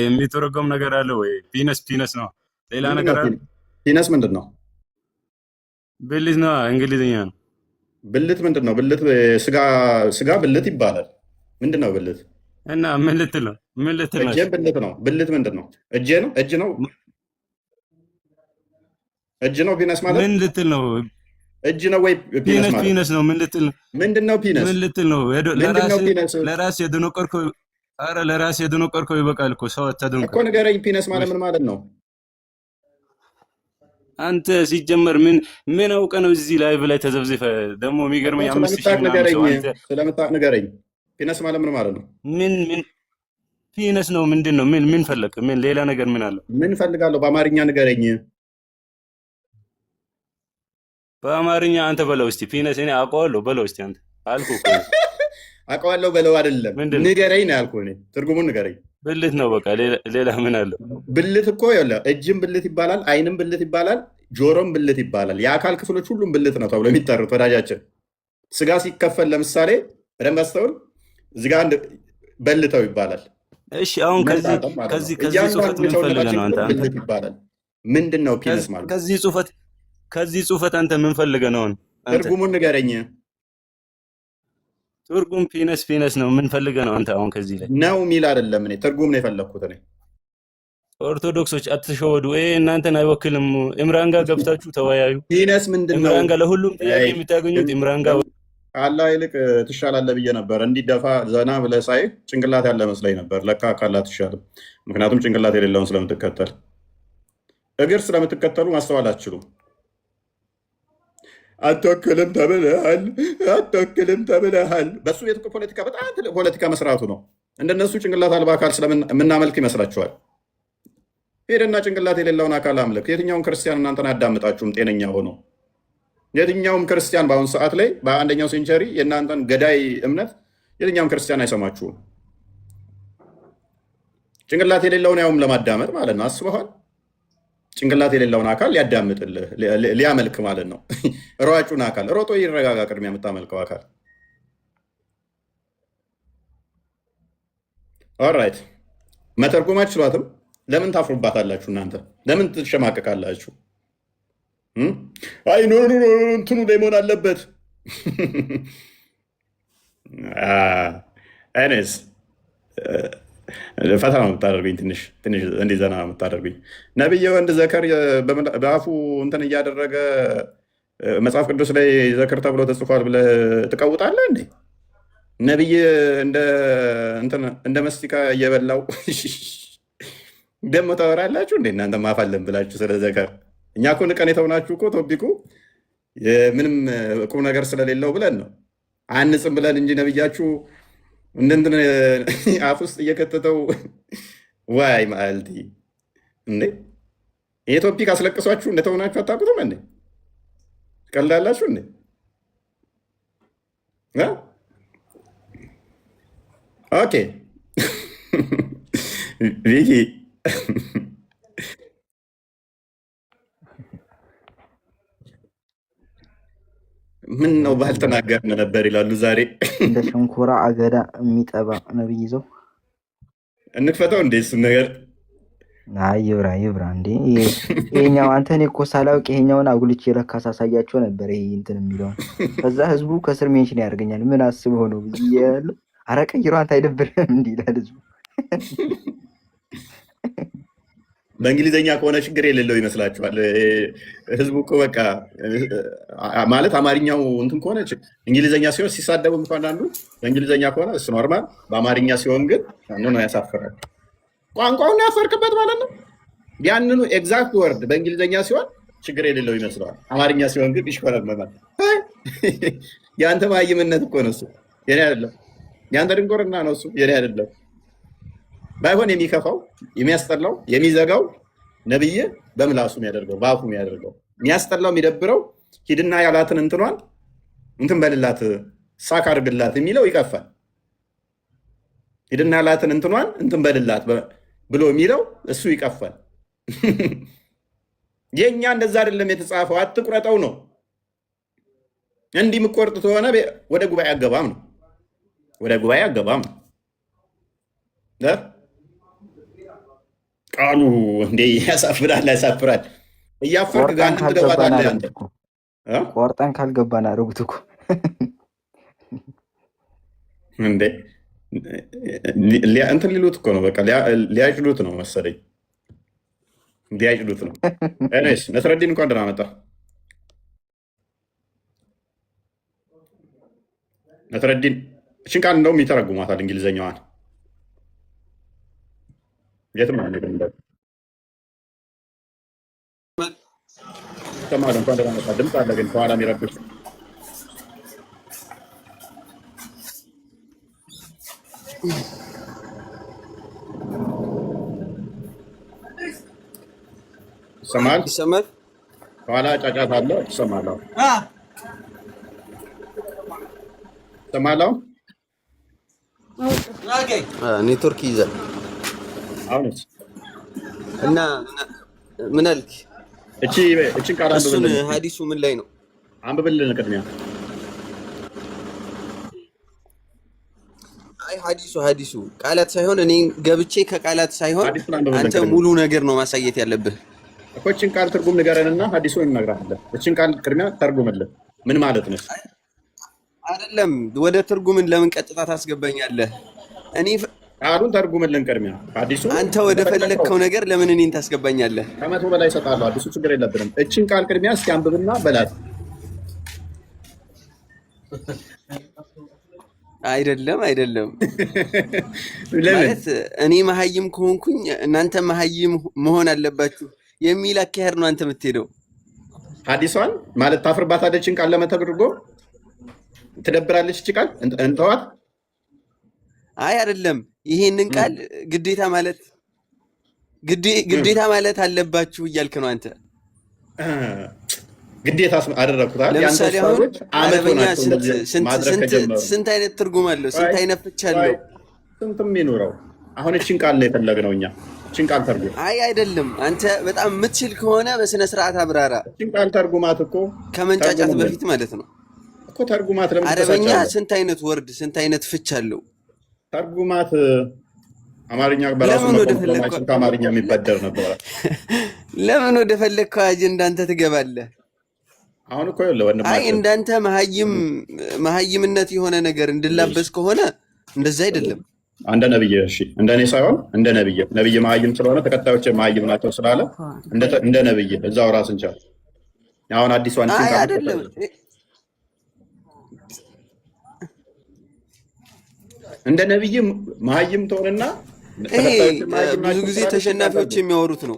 የሚተረጎም ነገር አለ ወይ? ፒነስ ነው ሌላ ነገር አለ? ፒነስ ምንድን ነው? ብልት ነው፣ እንግሊዝኛ ነው። ብልት ምንድን ነው? ብልት ስጋ ብልት ይባላል። ምንድን ነው ብልት? እና ምን ልትል ነው? እጄን ብልት ነው። ብልት ምንድን ነው? እጅ ነው። እጅ ነው ፒነስ ማለት ምን ልትል ነው? እጅ ነው ወይ ፒነስ ማለት? ፒነስ ነው። ምን ልትል ነው? ምንድን ነው ፒነስ? ምን ልትል ነው? ለራስ የደነቆርከው አረ ለራስ የደነቆርከው ይበቃል እኮ ሰው አታድንቅ እኮ። ንገረኝ፣ ፒነስ ማለት ምን ማለት ነው? አንተ ሲጀመር ምን አውቀ ነው እዚህ ላይቭ ላይ ተዘብዝፈ? ደግሞ የሚገርመኝ 5000 ስለምታውቅ ንገረኝ። ፒነስ ማለት ምን ማለት ነው? ምን ፒነስ ነው? ምንድን ነው? ምን ፈለክ? ምን ሌላ ነገር ምን አለው? ምን ፈልጋለሁ? በአማርኛ ንገረኝ። በአማርኛ አንተ በለው እስቲ። ፒነስ እኔ አውቀዋለሁ በለው እስቲ አንተ አልኩህ እኮ። አውቀዋለሁ በለው አይደለም ንገረኝ ነው ያልኩህ እኔ። ትርጉሙን ንገረኝ። ብልት ነው በቃ። ሌላ ምን አለው? ብልት እኮ ይኸውልህ፣ እጅም ብልት ይባላል፣ አይንም ብልት ይባላል፣ ጆሮም ብልት ይባላል። የአካል ክፍሎች ሁሉም ብልት ነው ተብሎ የሚጠሩት ወዳጃችን። ስጋ ሲከፈል ለምሳሌ በደንብ አስተውል፣ እዚህ ጋር በልተው ይባላል። እሺ አሁን ከዚህ ጽሁፈት ምን ፈልገህ ነው አንተ? ብልት ይባላል። ምንድን ነው ፒነስ ማለት? ከዚህ ጽሁፈት አንተ ምን ፈልገህ ነው? ትርጉሙን ንገረኝ። ትርጉም ፒነስ ነው። ምን ፈልገህ ነው አንተ? አሁን ከዚህ ላይ ነው የሚል አይደለም። እኔ ትርጉም ነው የፈለግኩት። እኔ ኦርቶዶክሶች አትሸወዱ። እናንተን አይወክልም። ኢምራን ጋር ገብታችሁ ተወያዩ። ፒነስ ምንድን ነው? ኢምራን ጋር ለሁሉም ጥያቄ የምታገኙት ኢምራን ጋር። ካላ ይልቅ ትሻላለህ ብዬ ነበር። እንዲደፋ ዘና ብለህ ሳይ ጭንቅላት ያለ መስለኝ ነበር። ለካ ካላ ትሻልም። ምክንያቱም ጭንቅላት የሌለውን ስለምትከተል። እግር ስለምትከተሉ ማስተዋል አትችሉም። አትወክልም ተብለሃል። በእሱ ቤት ፖለቲካ በጣም ትልቅ ፖለቲካ መስራቱ ነው። እንደነሱ ጭንቅላት አልባ አካል ስለምናመልክ ይመስላችኋል? ሄደና ጭንቅላት የሌለውን አካል አምልክ። የትኛውም ክርስቲያን እናንተን አያዳምጣችሁም ጤነኛ ሆኖ። የትኛውም ክርስቲያን በአሁኑ ሰዓት ላይ በ21ኛው ሴንቸሪ የእናንተን ገዳይ እምነት የትኛውም ክርስቲያን አይሰማችሁም። ጭንቅላት የሌለውን ያውም ለማዳመጥ ማለት ነው። አስበኋል? ጭንቅላት የሌለውን አካል ሊያዳምጥልህ ሊያመልክ ማለት ነው። ሯጩን አካል ሮጦ ይረጋጋ። ቅድሚያ የምታመልከው አካል ኦራይት። መተርጎም አትችሏትም። ለምን ታፍሩባታላችሁ እናንተ? ለምን ትሸማቀቃላችሁ? አይ ኖ እንትኑ ላይ መሆን አለበት። አይነስ ፈተና የምታደርጉኝ ትንሽ እንዲህ ዘና የምታደርጉኝ ነቢይ ወንድ ዘከር በአፉ እንትን እያደረገ መጽሐፍ ቅዱስ ላይ ዘክር ተብሎ ተጽፏል ብለህ ትቀውጣለህ እንዴ? ነቢይ እንደ መስቲካ እየበላው ደግሞ ታወራላችሁ እንዴ? እናንተ ማፋለን ብላችሁ ስለ ዘከር። እኛ እኮ ንቀን የተውናችሁ እኮ ቶፒኩ ምንም ቁም ነገር ስለሌለው ብለን ነው አንጽም ብለን እንጂ ነቢያችሁ እንትን አፍ ውስጥ እየከተተው ዋይ ማልቲ እንዴ! ይሄ ቶፒክ አስለቅሷችሁ እንደተሆናችሁ አታውቁትም እንዴ? ቀልዳላችሁ እንዴ? ኦኬ ቪኪ ምን ነው ባልተናገርን ነበር ይላሉ ዛሬ። እንደ ሸንኮራ አገዳ የሚጠባ ነብይ ይዘው እንክፈተው እንዴ እሱን ነገር። አይ ይብራ እንዴ ይሄኛው አንተ እኔ እኮ ሳላውቅ ይሄኛውን አጉልቼ ለካ ሳሳያቸው ነበር። ይሄ እንትን የሚለውን ከዛ ህዝቡ ከስር ሜንሽን ያደርገኛል። ምን አስበው ነው ብዬ ያለው። ኧረ ቀይሮ አንተ አይደብርም እንዲህ ይላል ህዝቡ። በእንግሊዝኛ ከሆነ ችግር የሌለው ይመስላችኋል? ህዝቡ እኮ በቃ ማለት አማርኛው እንትን ከሆነ እንግሊዝኛ ሲሆን ሲሳደቡ እንኳን አንዱ በእንግሊዝኛ ከሆነ እሱ ኖርማል፣ በአማርኛ ሲሆን ግን ነው ያሳፍራል። ቋንቋውን ያፈርክበት ማለት ነው። ያንኑ ኤግዛክት ወርድ በእንግሊዝኛ ሲሆን ችግር የሌለው ይመስለዋል፣ አማርኛ ሲሆን ግን ይሽኮረመማል። የአንተ ማይምነት እኮ ነው እሱ፣ የኔ አይደለም። የአንተ ድንቆርና ነው እሱ፣ የኔ አይደለም። ባይሆን የሚከፋው የሚያስጠላው የሚዘጋው ነብይ በምላሱ የሚያደርገው በአፉ የሚያደርገው የሚያስጠላው የሚደብረው ሂድና ያላትን እንትኗን እንትን በልላት ሳክ አድርግላት የሚለው ይቀፋል። ሂድና ያላትን እንትኗን እንትን በልላት ብሎ የሚለው እሱ ይቀፋል። የእኛ እንደዛ አይደለም የተጻፈው። አትቁረጠው ነው። እንዲህ የምቆርጥ ከሆነ ወደ ጉባኤ አገባም ነው፣ ወደ ጉባኤ አገባም ነው። ቃሉ እንዴ ያሳፍራል፣ ያሳፍራል። እያፈርክ ጋር ትገባታለህ አንተ። ቆርጠን ካልገባን አረጉት እኮ እንዴ እንትን ሊሉት እኮ ነው። በቃ ሊያጭሉት ነው መሰለኝ፣ ሊያጭሉት ነው። እኔስ ነስረዲን እንኳን ደህና መጣ። ነስረዲን እችን ቃል እንደውም ይተረጉማታል እንግሊዝኛዋን። የትም አንሄድም። ሰማህ? እንኳን ደህና መጣ። ድምፅ አለ ግን ከኋላ የሚረብሽ ይሰማል? ይሰማል? ከኋላ ጫጫታ አለ። ትሰማለህ? ትሰማለህ? ኔትወርክ ይይዛል። አሁንስ እና ምን አልክ? እቺን ቃል እሱን ሀዲሱ ምን ላይ ነው? አንብብልን ቅድሚያ። አይ ሀዲሱ ቃላት ሳይሆን እኔ ገብቼ ከቃላት ሳይሆን አንተ ሙሉ ነገር ነው ማሳየት ያለብህ እኮ። እቺን ቃል ትርጉም ንገረንና ሀዲሱን እንነግርሃለን። እቺን ቃል ቅድሚያ ተርጉምልን። ምን ማለት ነው? አይደለም ወደ ትርጉምን ለምን ቀጥታ ታስገባኛለህ? እኔ ቃሉን ተርጉምልን ቅድሚያ። ሀዲሱ አንተ ወደ ፈለግከው ነገር ለምን እኔን ታስገባኛለህ? ከመቶ በላይ እሰጥሃለሁ። ሀዲሱ ችግር የለብንም። እቺን ቃል ቅድሚያ እስኪ አንብብና በላት። አይደለም ማለት እኔ መሀይም ከሆንኩኝ እናንተ መሀይም መሆን አለባችሁ የሚል አካሄድ ነው አንተ የምትሄደው። ሀዲሷን ማለት ታፍርባታለች። እቺን ቃል ለመተርጎ ትደብራለች። እቺ ቃል እንተዋት። አይ አይደለም፣ ይሄንን ቃል ግዴታ ማለት አለባችሁ እያልክ ነው አንተ። ግዴታ አደረኩታል። ለምሳሌ አሁን አረበኛ ስንት አይነት ትርጉም አለው? ስንት አይነት ፍች አለው? ስንትም ይኑረው። አሁን እቺን ቃል ላይ የፈለግነው እኛ እቺን ቃል ተርጉም። አይ አይደለም፣ አንተ በጣም የምትችል ከሆነ በስነ ስርዓት አብራራ። እቺን ቃል ተርጉማት እኮ ከመንጫጫት በፊት ማለት ነው እኮ። ተርጉማት። ለምን አረበኛ ስንት አይነት ወርድ ስንት አይነት ፍች አለው? ተርጉማት። አማርኛ በራሱ ነው ከአማርኛ የሚበደር ነበር። ለምን ወደ ፈለግከው አጀንዳ አንተ ትገባለህ? አሁን እኮ ይኸውልህ ወንድማችን፣ አይ እንዳንተ መሀይምነት የሆነ ነገር እንድላበስ ከሆነ እንደዛ አይደለም። እንደ ነብይ፣ እሺ እንደ እኔ ሳይሆን እንደ ነብይ መሀይም ስለሆነ ተከታዮች መሀይም ናቸው ስላለ እንደ ነብይ እዛው ራስን ቻል። አሁን አዲሷን አይ አይደለም፣ እንደ ነብይ መሀይም ትሆንና ብዙ ጊዜ ተሸናፊዎች የሚያወሩት ነው።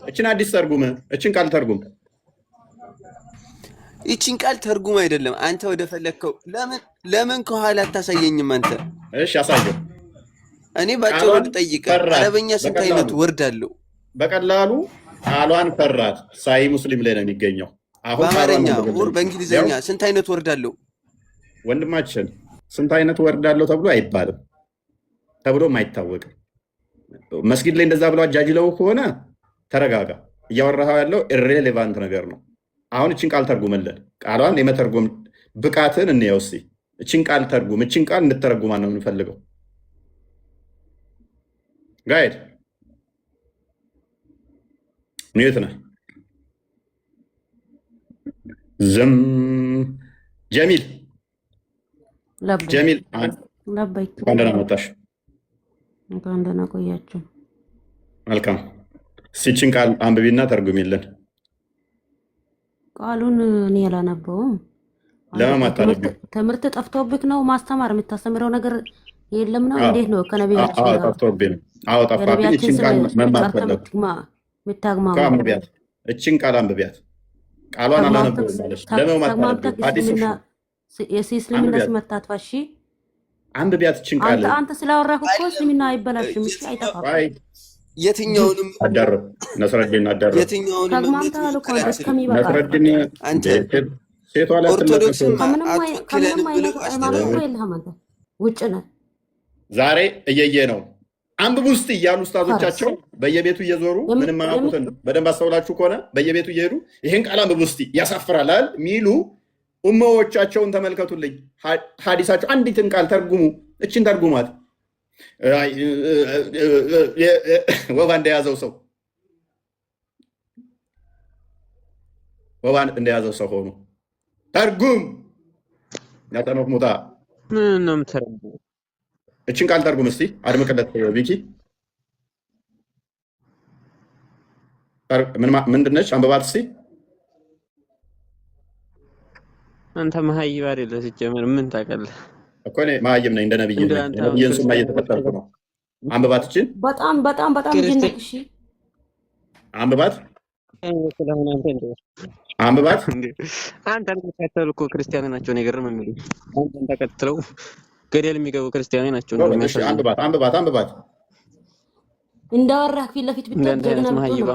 እችን አዲስ ተርጉም፣ እችን ቃል ተርጉም። ይቺን ቃል ተርጉም አይደለም አንተ ወደ ፈለግከው። ለምን ከኋላ አታሳየኝም አንተ? እሺ አሳየው። እኔ ባጭሩ ልጠይቅ፣ አረበኛ ስንት አይነት ወርድ አለው? በቀላሉ ቃሏን ፈራት። ሳይ ሙስሊም ላይ ነው የሚገኘው። አሁን በአማርኛ ወር በእንግሊዝኛ ስንት አይነት ወርድ አለው? ወንድማችን ስንት አይነት ወርድ አለው ተብሎ አይባልም፣ ተብሎም አይታወቅም። መስጊድ ላይ እንደዛ ብለው አጃጅለው ከሆነ ተረጋጋ። እያወራኸው ያለው ኢሬሌቫንት ነገር ነው። አሁን እችን ቃል ተርጉምልን። ቃሏን የመተርጎም ብቃትን እንየው እስኪ። እችን ቃል ተርጉም። እችን ቃል እንድተረጉማ ነው የምንፈልገው። ጋይድ ሚዩት ነህ። ዝም ጀሚል ጀሚል እንኳን ደህና መጣሽ። እንኳን ደህና ቆያችሁ። መልካም። እችን ቃል አንብቢና ተርጉሚልን። ቃሉን እኔ አላነበውም። ለምን አታነቢው? ትምህርት ጠፍቶብክ ነው? ማስተማር የምታስተምረው ነገር የለም ነው? እንዴት ነው? ከነቢያችን ጋር ጠፍቶብኝ ነው። አዎ ጠፋብኝ። እችን ቃል መማር ፈለኩ። ምታግማው አንብቢያት። እችን ቃል አንብቢያት። ቃሏን አላነበውም ማለት ለምን ማታነቢው? ሐዲስ የእስልምና ስመታት ፋሺ አንብቢያት። እችን ቃል አንተ ስላወራህ እኮ እስልምና አይበላሽም። እሺ አይጠፋም። የትኛውንም አዳር ነስረዲን አዳር የትኛውንም ተግማምተሃል እኮ እስከሚበቃ ነስረዲን አንተ ሴቷ ላይ ኦርቶዶክስም ከምንም አይነት ሃይማኖት እኮ የለህም አንተ ውጭ ነህ። ዛሬ እየየ ነው አንብቡ ውስጥ እያሉ ኡስታዞቻቸው በየቤቱ እየዞሩ ምንም አያውቁትን በደንብ አስተውላችሁ ከሆነ በየቤቱ እየሄዱ ይህን ቃል አንብቡ ውስጥ ያሳፍራላል ሚሉ ኡማዎቻቸውን ተመልከቱልኝ። ሐዲሳቸው አንዲትን ቃል ተርጉሙ። እችን ተርጉሟት። ወባ እንደያዘው ሰው ወባ እንደያዘው ሰው ሆኖ ተርጉም ያተነው ሙታ ምንም ተርጉም። እችን ቃል ተርጉም እስቲ አድምቅለት ቢኪ። ምንድነች? አንብባት እስቲ። አንተ መሀይብ አይደለ ሲጀመር ምን ታውቃለህ እኮ። እኔ መሀይም ነኝ እንደ ነብይ ነኝ። ነብይን ሱና እየተከተልኩ ነው። አንብባት እችን። በጣም በጣም በጣም ጅንክ። እሺ አንብባት ስለሆነ አንብባት። አንተን ተከተሉ እኮ ክርስቲያን ናቸው ነው የገረመኝ የሚሉኝ። አንተን ተከትለው ገደል የሚገቡ ክርስቲያን ናቸው ነው የሚያሳዝነው። አንብባት አንብባት አንብባት። እንዳወራህ ፊት ለፊት ብትገና መሀይብ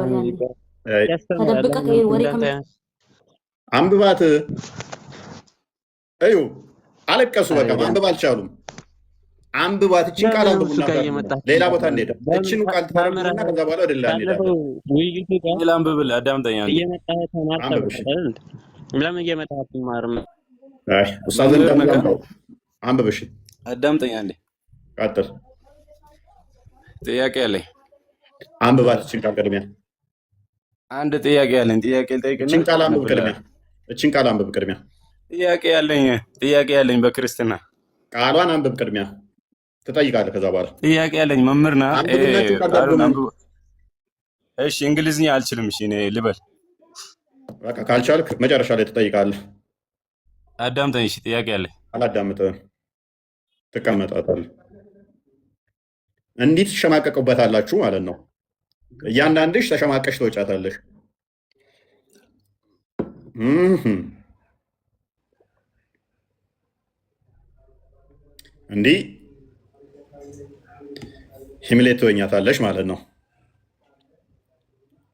ተደብቀህ ወሬ አንብባት። እዩ አለቀሱ። በቃ ማንበብ አልቻሉም። አንብባት። እችን ቃል አንብቡና ሌላ ቦታ እንሄዳ። እችን ቃል ተመርምሩና ከዛ በኋላ ወደ ሌላ እንሄዳለን። ሌላ አንብብል። አዳምጠኛ ለምን እየመጣህ ትማርም? አይ ኡስታዝ እንደነገረው አንብብሽ። አዳምጠኛ እንዴ ቀጥል። ጥያቄ አለኝ። አንብባት። እችን ቃል ቅድሚያ አንድ ጥያቄ አለኝ። ጥያቄ ልጠይቅና እችን ቃል አንብብ ቅድሚያ። እችን ቃል አንብብ ቅድሚያ። ጥያቄ ያለኝ በክርስትና ቃሏን አንብብ ቅድሚያ። ትጠይቃለህ ከዛ በኋላ ጥያቄ ያለኝ መምህርና እሺ እንግሊዝኛ አልችልም። እሺ እኔ ልበል። በቃ ካልቻልክ መጨረሻ ላይ ትጠይቃለህ። አዳምጠኝ። እሺ ጥያቄ ያለኝ። አላዳምጥህም። ትቀመጣታለህ። እንዲህ ትሸማቀቁበታላችሁ ማለት ነው። እያንዳንድሽ ተሸማቀሽ ትወጫታለሽ። እንዲህ ሂምሌት ትወኛታለሽ ማለት ነው።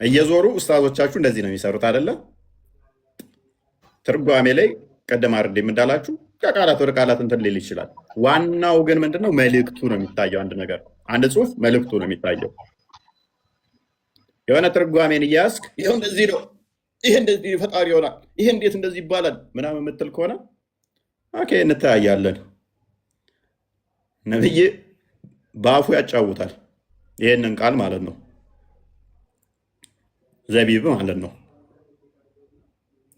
እየዞሩ ኡስታዞቻችሁ እንደዚህ ነው የሚሰሩት አይደለ? ትርጓሜ ላይ ቀደም አርዴም እንዳላችሁ ከቃላት ወደ ቃላት እንትን ሊል ይችላል። ዋናው ግን ምንድነው? መልእክቱ ነው የሚታየው። አንድ ነገር አንድ ጽሁፍ መልእክቱ ነው የሚታየው። የሆነ ትርጓሜን እያያዝክ ይሄው እንደዚህ ነው፣ ይሄ እንደዚህ ፈጣሪ ይሆናል፣ ይሄ እንዴት እንደዚህ ይባላል ምናምን የምትል ከሆነ ኦኬ እንተያያለን። ነብይ በአፉ ያጫውታል ይሄንን ቃል ማለት ነው። ዘቢብ ማለት ነው።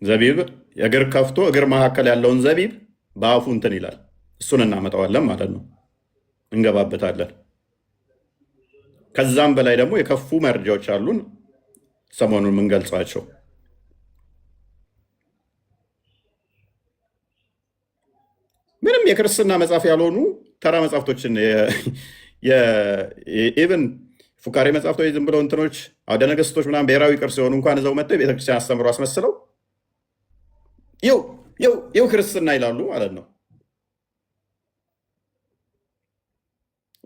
ዘቢብ እግር ከፍቶ እግር መካከል ያለውን ዘቢብ በአፉ እንትን ይላል። እሱን እናመጣዋለን ማለት ነው፣ እንገባበታለን። ከዛም በላይ ደግሞ የከፉ መረጃዎች አሉን ሰሞኑን የምንገልጻቸው። ምንም የክርስትና መጽሐፍ ያልሆኑ ተራ መጽሐፍቶችን ኢቭን ፉካሬ መጽሐፍቶች ዝም ብለው እንትኖች አውደ ነገስቶች ምናምን ብሔራዊ ቅርስ የሆኑ እንኳን እዛው መጥተው ቤተክርስቲያን አስተምሮ አስመስለው ይው ክርስትና ይላሉ ማለት ነው።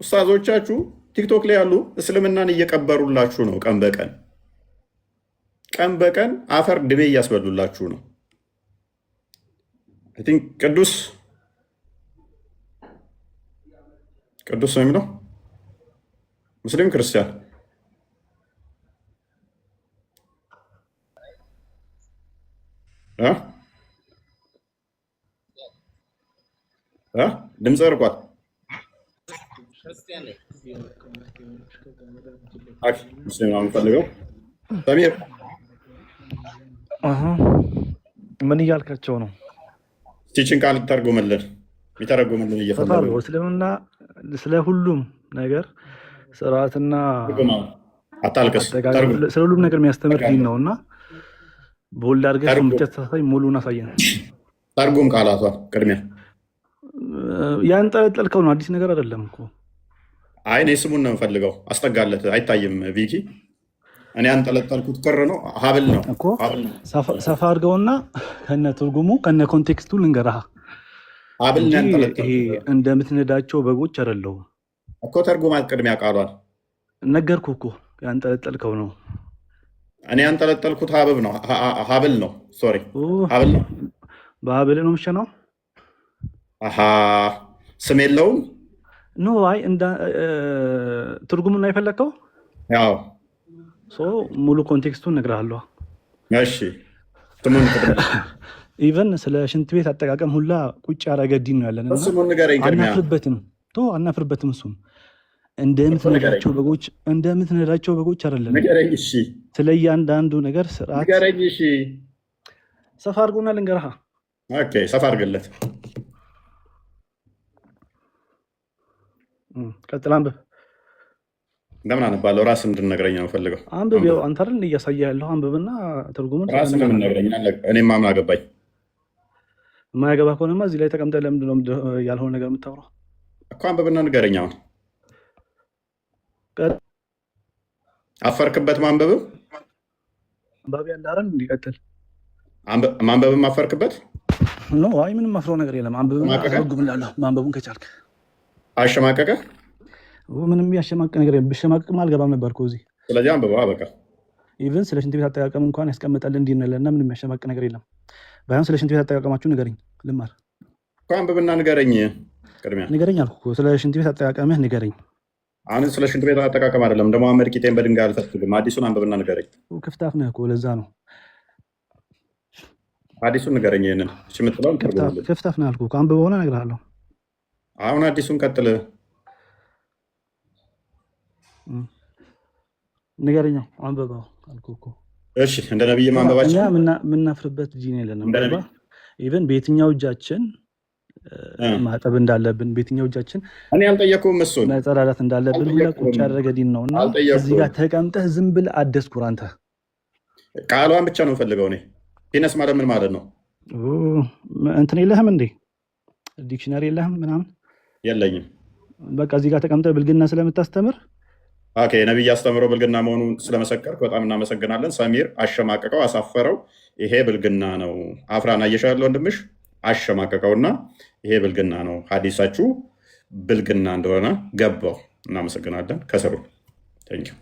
ኡስታዞቻችሁ ቲክቶክ ላይ ያሉ እስልምናን እየቀበሩላችሁ ነው። ቀን በቀን አፈር ድሜ እያስበሉላችሁ ነው። አይ ቲንክ ቅዱስ ነው የሚለው ሙስሊም ክርስቲያን ድምፅ ርቋል። ሙስሊም ነው የምፈልገው። ሰሚር ምን እያልካቸው ነው? ስቲችን ቃል የሚተረጉምልን እየፈለጉ እስልምና ስለ ሁሉም ነገር ስርዓትና አታልቅስ፣ ስለ ሁሉም ነገር የሚያስተምር ዲን ነው እና በወልድ አድርገህ ብቻ ተሳሳይ ሙሉን አሳየን። ተርጉም ቃላቷን ቅድሚያ ያንጠለጠልከው ነው፣ አዲስ ነገር አይደለም እኮ። አይ እኔ ስሙን ነው የምፈልገው። አስጠጋለት። አይታይም ቪኪ። እኔ ያንጠለጠልኩት ክር ነው፣ ሀብል ነው እኮ። ሰፋ አድርገውና ከነ ትርጉሙ ከነ ኮንቴክስቱ ልንገርህ። ሀብል ነው ያንጠለጠልኩት። ይሄ እንደምትነዳቸው በጎች አይደለሁም እኮ። ተርጉማት ቅድሚያ ቃሏን ነገርኩህ እኮ። ያንጠለጠልከው ነው። እኔ ያንጠለጠልኩት ሀብል ነው። ሶሪ ሀብል ነው። በሀብል ነው የምሸነው። ስም የለውም። ኖ አይ ትርጉሙን የፈለግከው? ያው ሙሉ ኮንቴክስቱን እነግርሃለሁ። እሺ ስሙን ኢቨን ስለ ሽንት ቤት አጠቃቀም ሁላ ቁጭ ያደረገ ዲን ነው ያለን። ስሙን ንገረኝ ቅድሚያ። አናፍርበትም። እሱም እንደምትነዳቸው በጎች አይደለም። ንገረኝ። እሺ ስለ እያንዳንዱ ነገር ስርዓት ንገረኝ። እሺ ሰፋ አድርጎና ልንገርሃ። ኦኬ ሰፋ አድርግለት። ቀጥል፣ አንብብ። እንደምን አነባለሁ? ራስህ እንድትነግረኝ ነው የምፈልገው። አንብብ። ያው አንተ አይደል እያሳየህ ያለው? አንብብና ትርጉሙን ራስህ ነው የምትነግረኝ። እኔም ማምን አገባኝ። የማያገባ ከሆነማ እዚህ ላይ ተቀምጠህ ለምንድን ነው ያልሆነ ነገር የምታወራው? እኮ አንብብና ንገረኝ። አሁን አፈርክበት? ማንበብም አንባቢ ያለ አይደል? እንዲቀጥል ማንበብም አፈርክበት? ኖ አይ ምንም አፍረው ነገር የለም። አንብብና ትርጉምላለሁ ማንበቡን ከቻልክ። አሸማቀቀ? ምንም ያሸማቀቅ ነገር የለም። ብሸማቀቅም አልገባም ነበር እኮ እዚህ። ስለዚህ አንብበው በቃ። ኢቨን ስለ ሽንት ቤት አጠቃቀም እንኳን ያስቀመጠልን እንዲህ ነው ያለና ምንም ያሸማቀቅ ነገር የለም። ባይሆን ስለ ሽንት ቤት አጠቃቀማችሁ ንገረኝ ልማር እኮ። አንብብና ንገረኝ። ቅድሚያ ንገረኝ አልኩህ እኮ። ስለ ሽንት ቤት አጠቃቀምህ ንገረኝ። አሁን ስለ ሽንት ቤት አጠቃቀም አይደለም። ደግሞ መሐመድ ቂጤን በድንጋይ አልፈትግም። አዲሱን አንብብና ንገረኝ። ክፍታፍ ነህ እኮ ለዛ ነው። አዲሱን ንገረኝ። ይሄንን እሺ የምትለውን ክፍታፍ ነህ አልኩህ። አንብበው ሆነ እነግርሃለሁ። አሁን አዲሱን ቀጥል። ንገረኛ አንብበው አልኩህ እኮ። እሺ እንደ ነብይ ማንበባችን እኛ የምናፍርበት ዲን የለንም። ኢቨን በየትኛው እጃችን ማጠብ እንዳለብን በየትኛው እጃችን እኔ አልጠየኩም። እሱን መጸዳዳት እንዳለብን ሁላ ቁጭ ያደረገ ዲን ነው እና እዚህ ጋር ተቀምጠህ ዝም ብለህ አደስኩር። አንተ ቃሏን ብቻ ነው ፈልገው። እኔ ፒነስ ማለት ምን ማለት ነው? እንትን የለህም እንዴ? ዲክሽነሪ የለህም ምናምን? የለኝም። በቃ እዚህ ጋር ተቀምጠህ ብልግና ስለምታስተምር ኦኬ። ነብይ አስተምሮ ብልግና መሆኑን ስለመሰከርክ በጣም እናመሰግናለን። ሰሚር አሸማቀቀው፣ አሳፈረው። ይሄ ብልግና ነው። አፍራን አየሻለሁ ወንድምሽ አሸማቀቀውና ይሄ ብልግና ነው። ሀዲሳችሁ ብልግና እንደሆነ ገባው። እናመሰግናለን። ከስሩ ቴንኪው።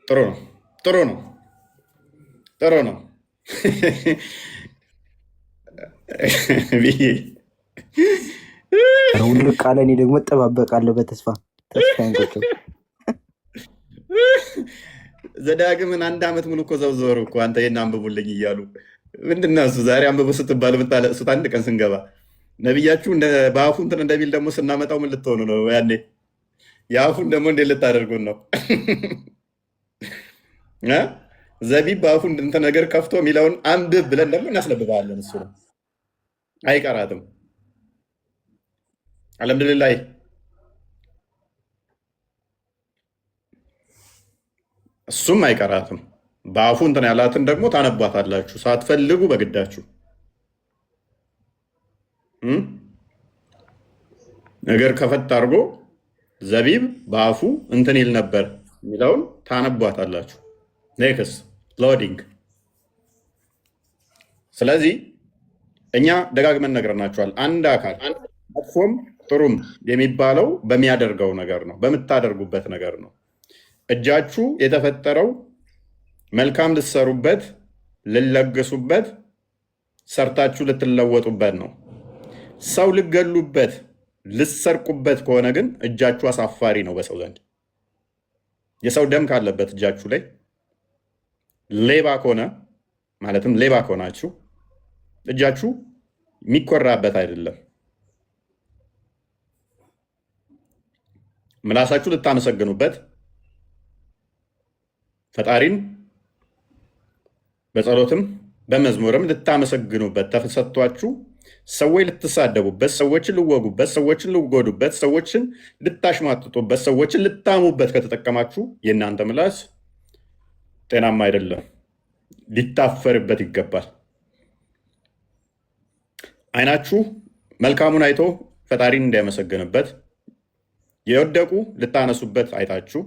ጥሩ ነው። ጥሩ ነው። ጥሩ ነው። ሁሉ ቃል እኔ ደግሞ እጠባበቃለሁ በተስፋ ዘዳግምን 1 ዓመት ሙሉ እኮ ዘውዘሩ እኮ አንተ ይሄን አንብቡልኝ እያሉ ምንድን ነው እሱ ዛሬ አንብቡ ስትባሉ የምታለቅሱት? አንድ ቀን ስንገባ ነቢያችሁ በአፉ እንትን እንደሚል ደግሞ ስናመጣው ምን ልትሆኑ ነው? ያኔ የአፉን ደግሞ እንዴት ልታደርጉን ነው? ዘቢብ በአፉ እንትን ነገር ከፍቶ የሚለውን አንብብ ብለን ደግሞ እናስነብባለን። እሱ ነው አይቀራትም። አልሐምዱሊላህ እሱም አይቀራትም። በአፉ እንትን ያላትን ደግሞ ታነቧታላችሁ ሳትፈልጉ በግዳችሁ። ነገር ከፈት አድርጎ ዘቢብ በአፉ እንትን ይል ነበር የሚለውን ታነቧታላችሁ። ኔክስት ሎዲንግ። ስለዚህ እኛ ደጋግመን ነግረናቸዋል። አንድ አካል መጥፎም ጥሩም የሚባለው በሚያደርገው ነገር ነው፣ በምታደርጉበት ነገር ነው። እጃችሁ የተፈጠረው መልካም ልትሰሩበት፣ ልለግሱበት፣ ሰርታችሁ ልትለወጡበት ነው። ሰው ልገሉበት፣ ልሰርቁበት ከሆነ ግን እጃችሁ አሳፋሪ ነው በሰው ዘንድ። የሰው ደም ካለበት እጃችሁ ላይ ሌባ ከሆነ ማለትም ሌባ ከሆናችሁ እጃችሁ የሚኮራበት አይደለም። ምላሳችሁ ልታመሰግኑበት፣ ፈጣሪን በጸሎትም በመዝሙርም ልታመሰግኑበት ተሰጥቷችሁ ሰዎች ልትሳደቡበት፣ ሰዎችን ልወጉበት፣ ሰዎችን ልጎዱበት፣ ሰዎችን ልታሽማጥጡበት፣ ሰዎችን ልታሙበት ከተጠቀማችሁ የእናንተ ምላስ ጤናማ አይደለም፣ ሊታፈርበት ይገባል። አይናችሁ መልካሙን አይቶ ፈጣሪን እንዲያመሰግንበት፣ የወደቁ ልታነሱበት አይታችሁ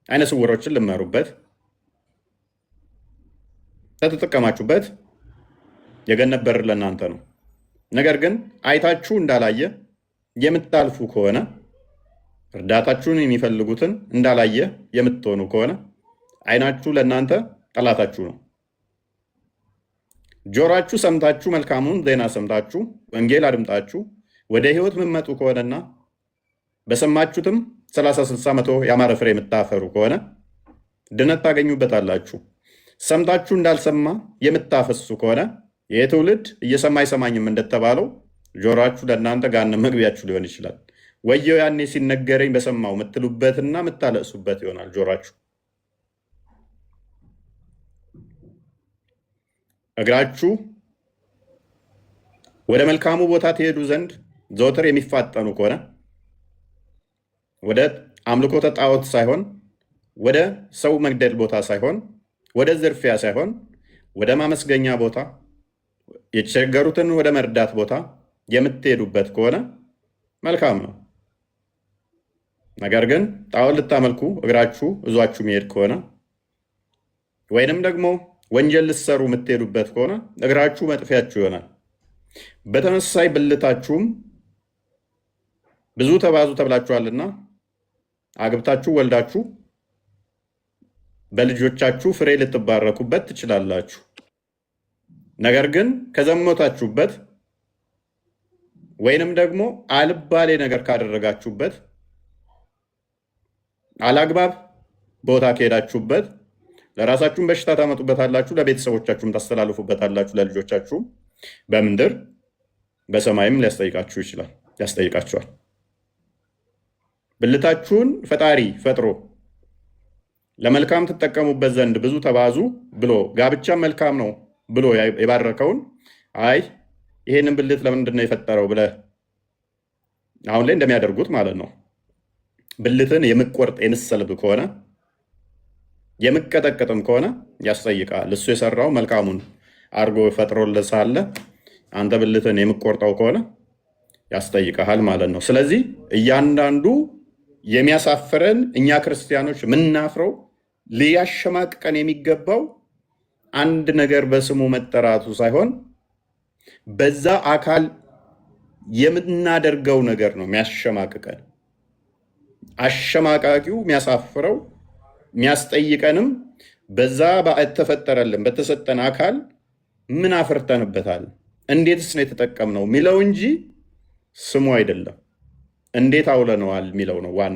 አይነ ስውሮችን ልመሩበት ከተጠቀማችሁበት የገነት በር ለእናንተ ነው። ነገር ግን አይታችሁ እንዳላየ የምታልፉ ከሆነ እርዳታችሁን የሚፈልጉትን እንዳላየ የምትሆኑ ከሆነ አይናችሁ ለእናንተ ጠላታችሁ ነው። ጆሯችሁ ሰምታችሁ መልካሙን ዜና ሰምታችሁ ወንጌል አድምጣችሁ ወደ ህይወት የምትመጡ ከሆነና በሰማችሁትም 30-60 ያማረ ፍሬ የምታፈሩ ከሆነ ድነት ታገኙበታላችሁ። ሰምታችሁ እንዳልሰማ የምታፈሱ ከሆነ ይህ ትውልድ እየሰማ አይሰማኝም እንደተባለው ጆሯችሁ ለእናንተ ገሃነመ መግቢያችሁ ሊሆን ይችላል። ወየው ያኔ ሲነገረኝ በሰማው የምትሉበትና የምታለቅሱበት ይሆናል ጆሯችሁ። እግራችሁ ወደ መልካሙ ቦታ ትሄዱ ዘንድ ዘወትር የሚፋጠኑ ከሆነ ወደ አምልኮተ ጣዖት ሳይሆን፣ ወደ ሰው መግደል ቦታ ሳይሆን፣ ወደ ዝርፊያ ሳይሆን፣ ወደ ማመስገኛ ቦታ፣ የተቸገሩትን ወደ መርዳት ቦታ የምትሄዱበት ከሆነ መልካም ነው። ነገር ግን ጣዖት ልታመልኩ እግራችሁ እዟችሁ የሚሄድ ከሆነ ወይንም ደግሞ ወንጀል ልትሰሩ የምትሄዱበት ከሆነ እግራችሁ መጥፊያችሁ ይሆናል። በተመሳሳይ ብልታችሁም ብዙ ተባዙ ተብላችኋልና አግብታችሁ ወልዳችሁ በልጆቻችሁ ፍሬ ልትባረኩበት ትችላላችሁ። ነገር ግን ከዘሞታችሁበት ወይንም ደግሞ አልባሌ ነገር ካደረጋችሁበት፣ አላግባብ ቦታ ከሄዳችሁበት ለራሳችሁም በሽታ ታመጡበታላችሁ፣ ለቤተሰቦቻችሁም ታስተላልፉበታላችሁ፣ ለልጆቻችሁም በምድር በሰማይም ሊያስጠይቃችሁ ይችላል፣ ያስጠይቃችኋል። ብልታችሁን ፈጣሪ ፈጥሮ ለመልካም ትጠቀሙበት ዘንድ ብዙ ተባዙ ብሎ ጋብቻ መልካም ነው ብሎ የባረከውን አይ ይሄንን ብልት ለምንድን ነው የፈጠረው ብለህ አሁን ላይ እንደሚያደርጉት ማለት ነው ብልትን የምቆርጥ የምሰልብ ከሆነ የምቀጠቅጥም ከሆነ ያስጠይቃል። እሱ የሰራው መልካሙን አድርጎ ፈጥሮልህ ሳለ አንተ ብልትን የምቆርጠው ከሆነ ያስጠይቃል ማለት ነው። ስለዚህ እያንዳንዱ የሚያሳፍረን እኛ ክርስቲያኖች የምናፍረው ሊያሸማቅቀን የሚገባው አንድ ነገር በስሙ መጠራቱ ሳይሆን በዛ አካል የምናደርገው ነገር ነው የሚያሸማቅቀን። አሸማቃቂው የሚያሳፍረው የሚያስጠይቀንም በዛ በተፈጠረልን በተሰጠን አካል ምን አፍርተንበታል፣ እንዴትስ ነው የተጠቀምነው የሚለው እንጂ ስሙ አይደለም። እንዴት አውለነዋል የሚለው ነው ዋና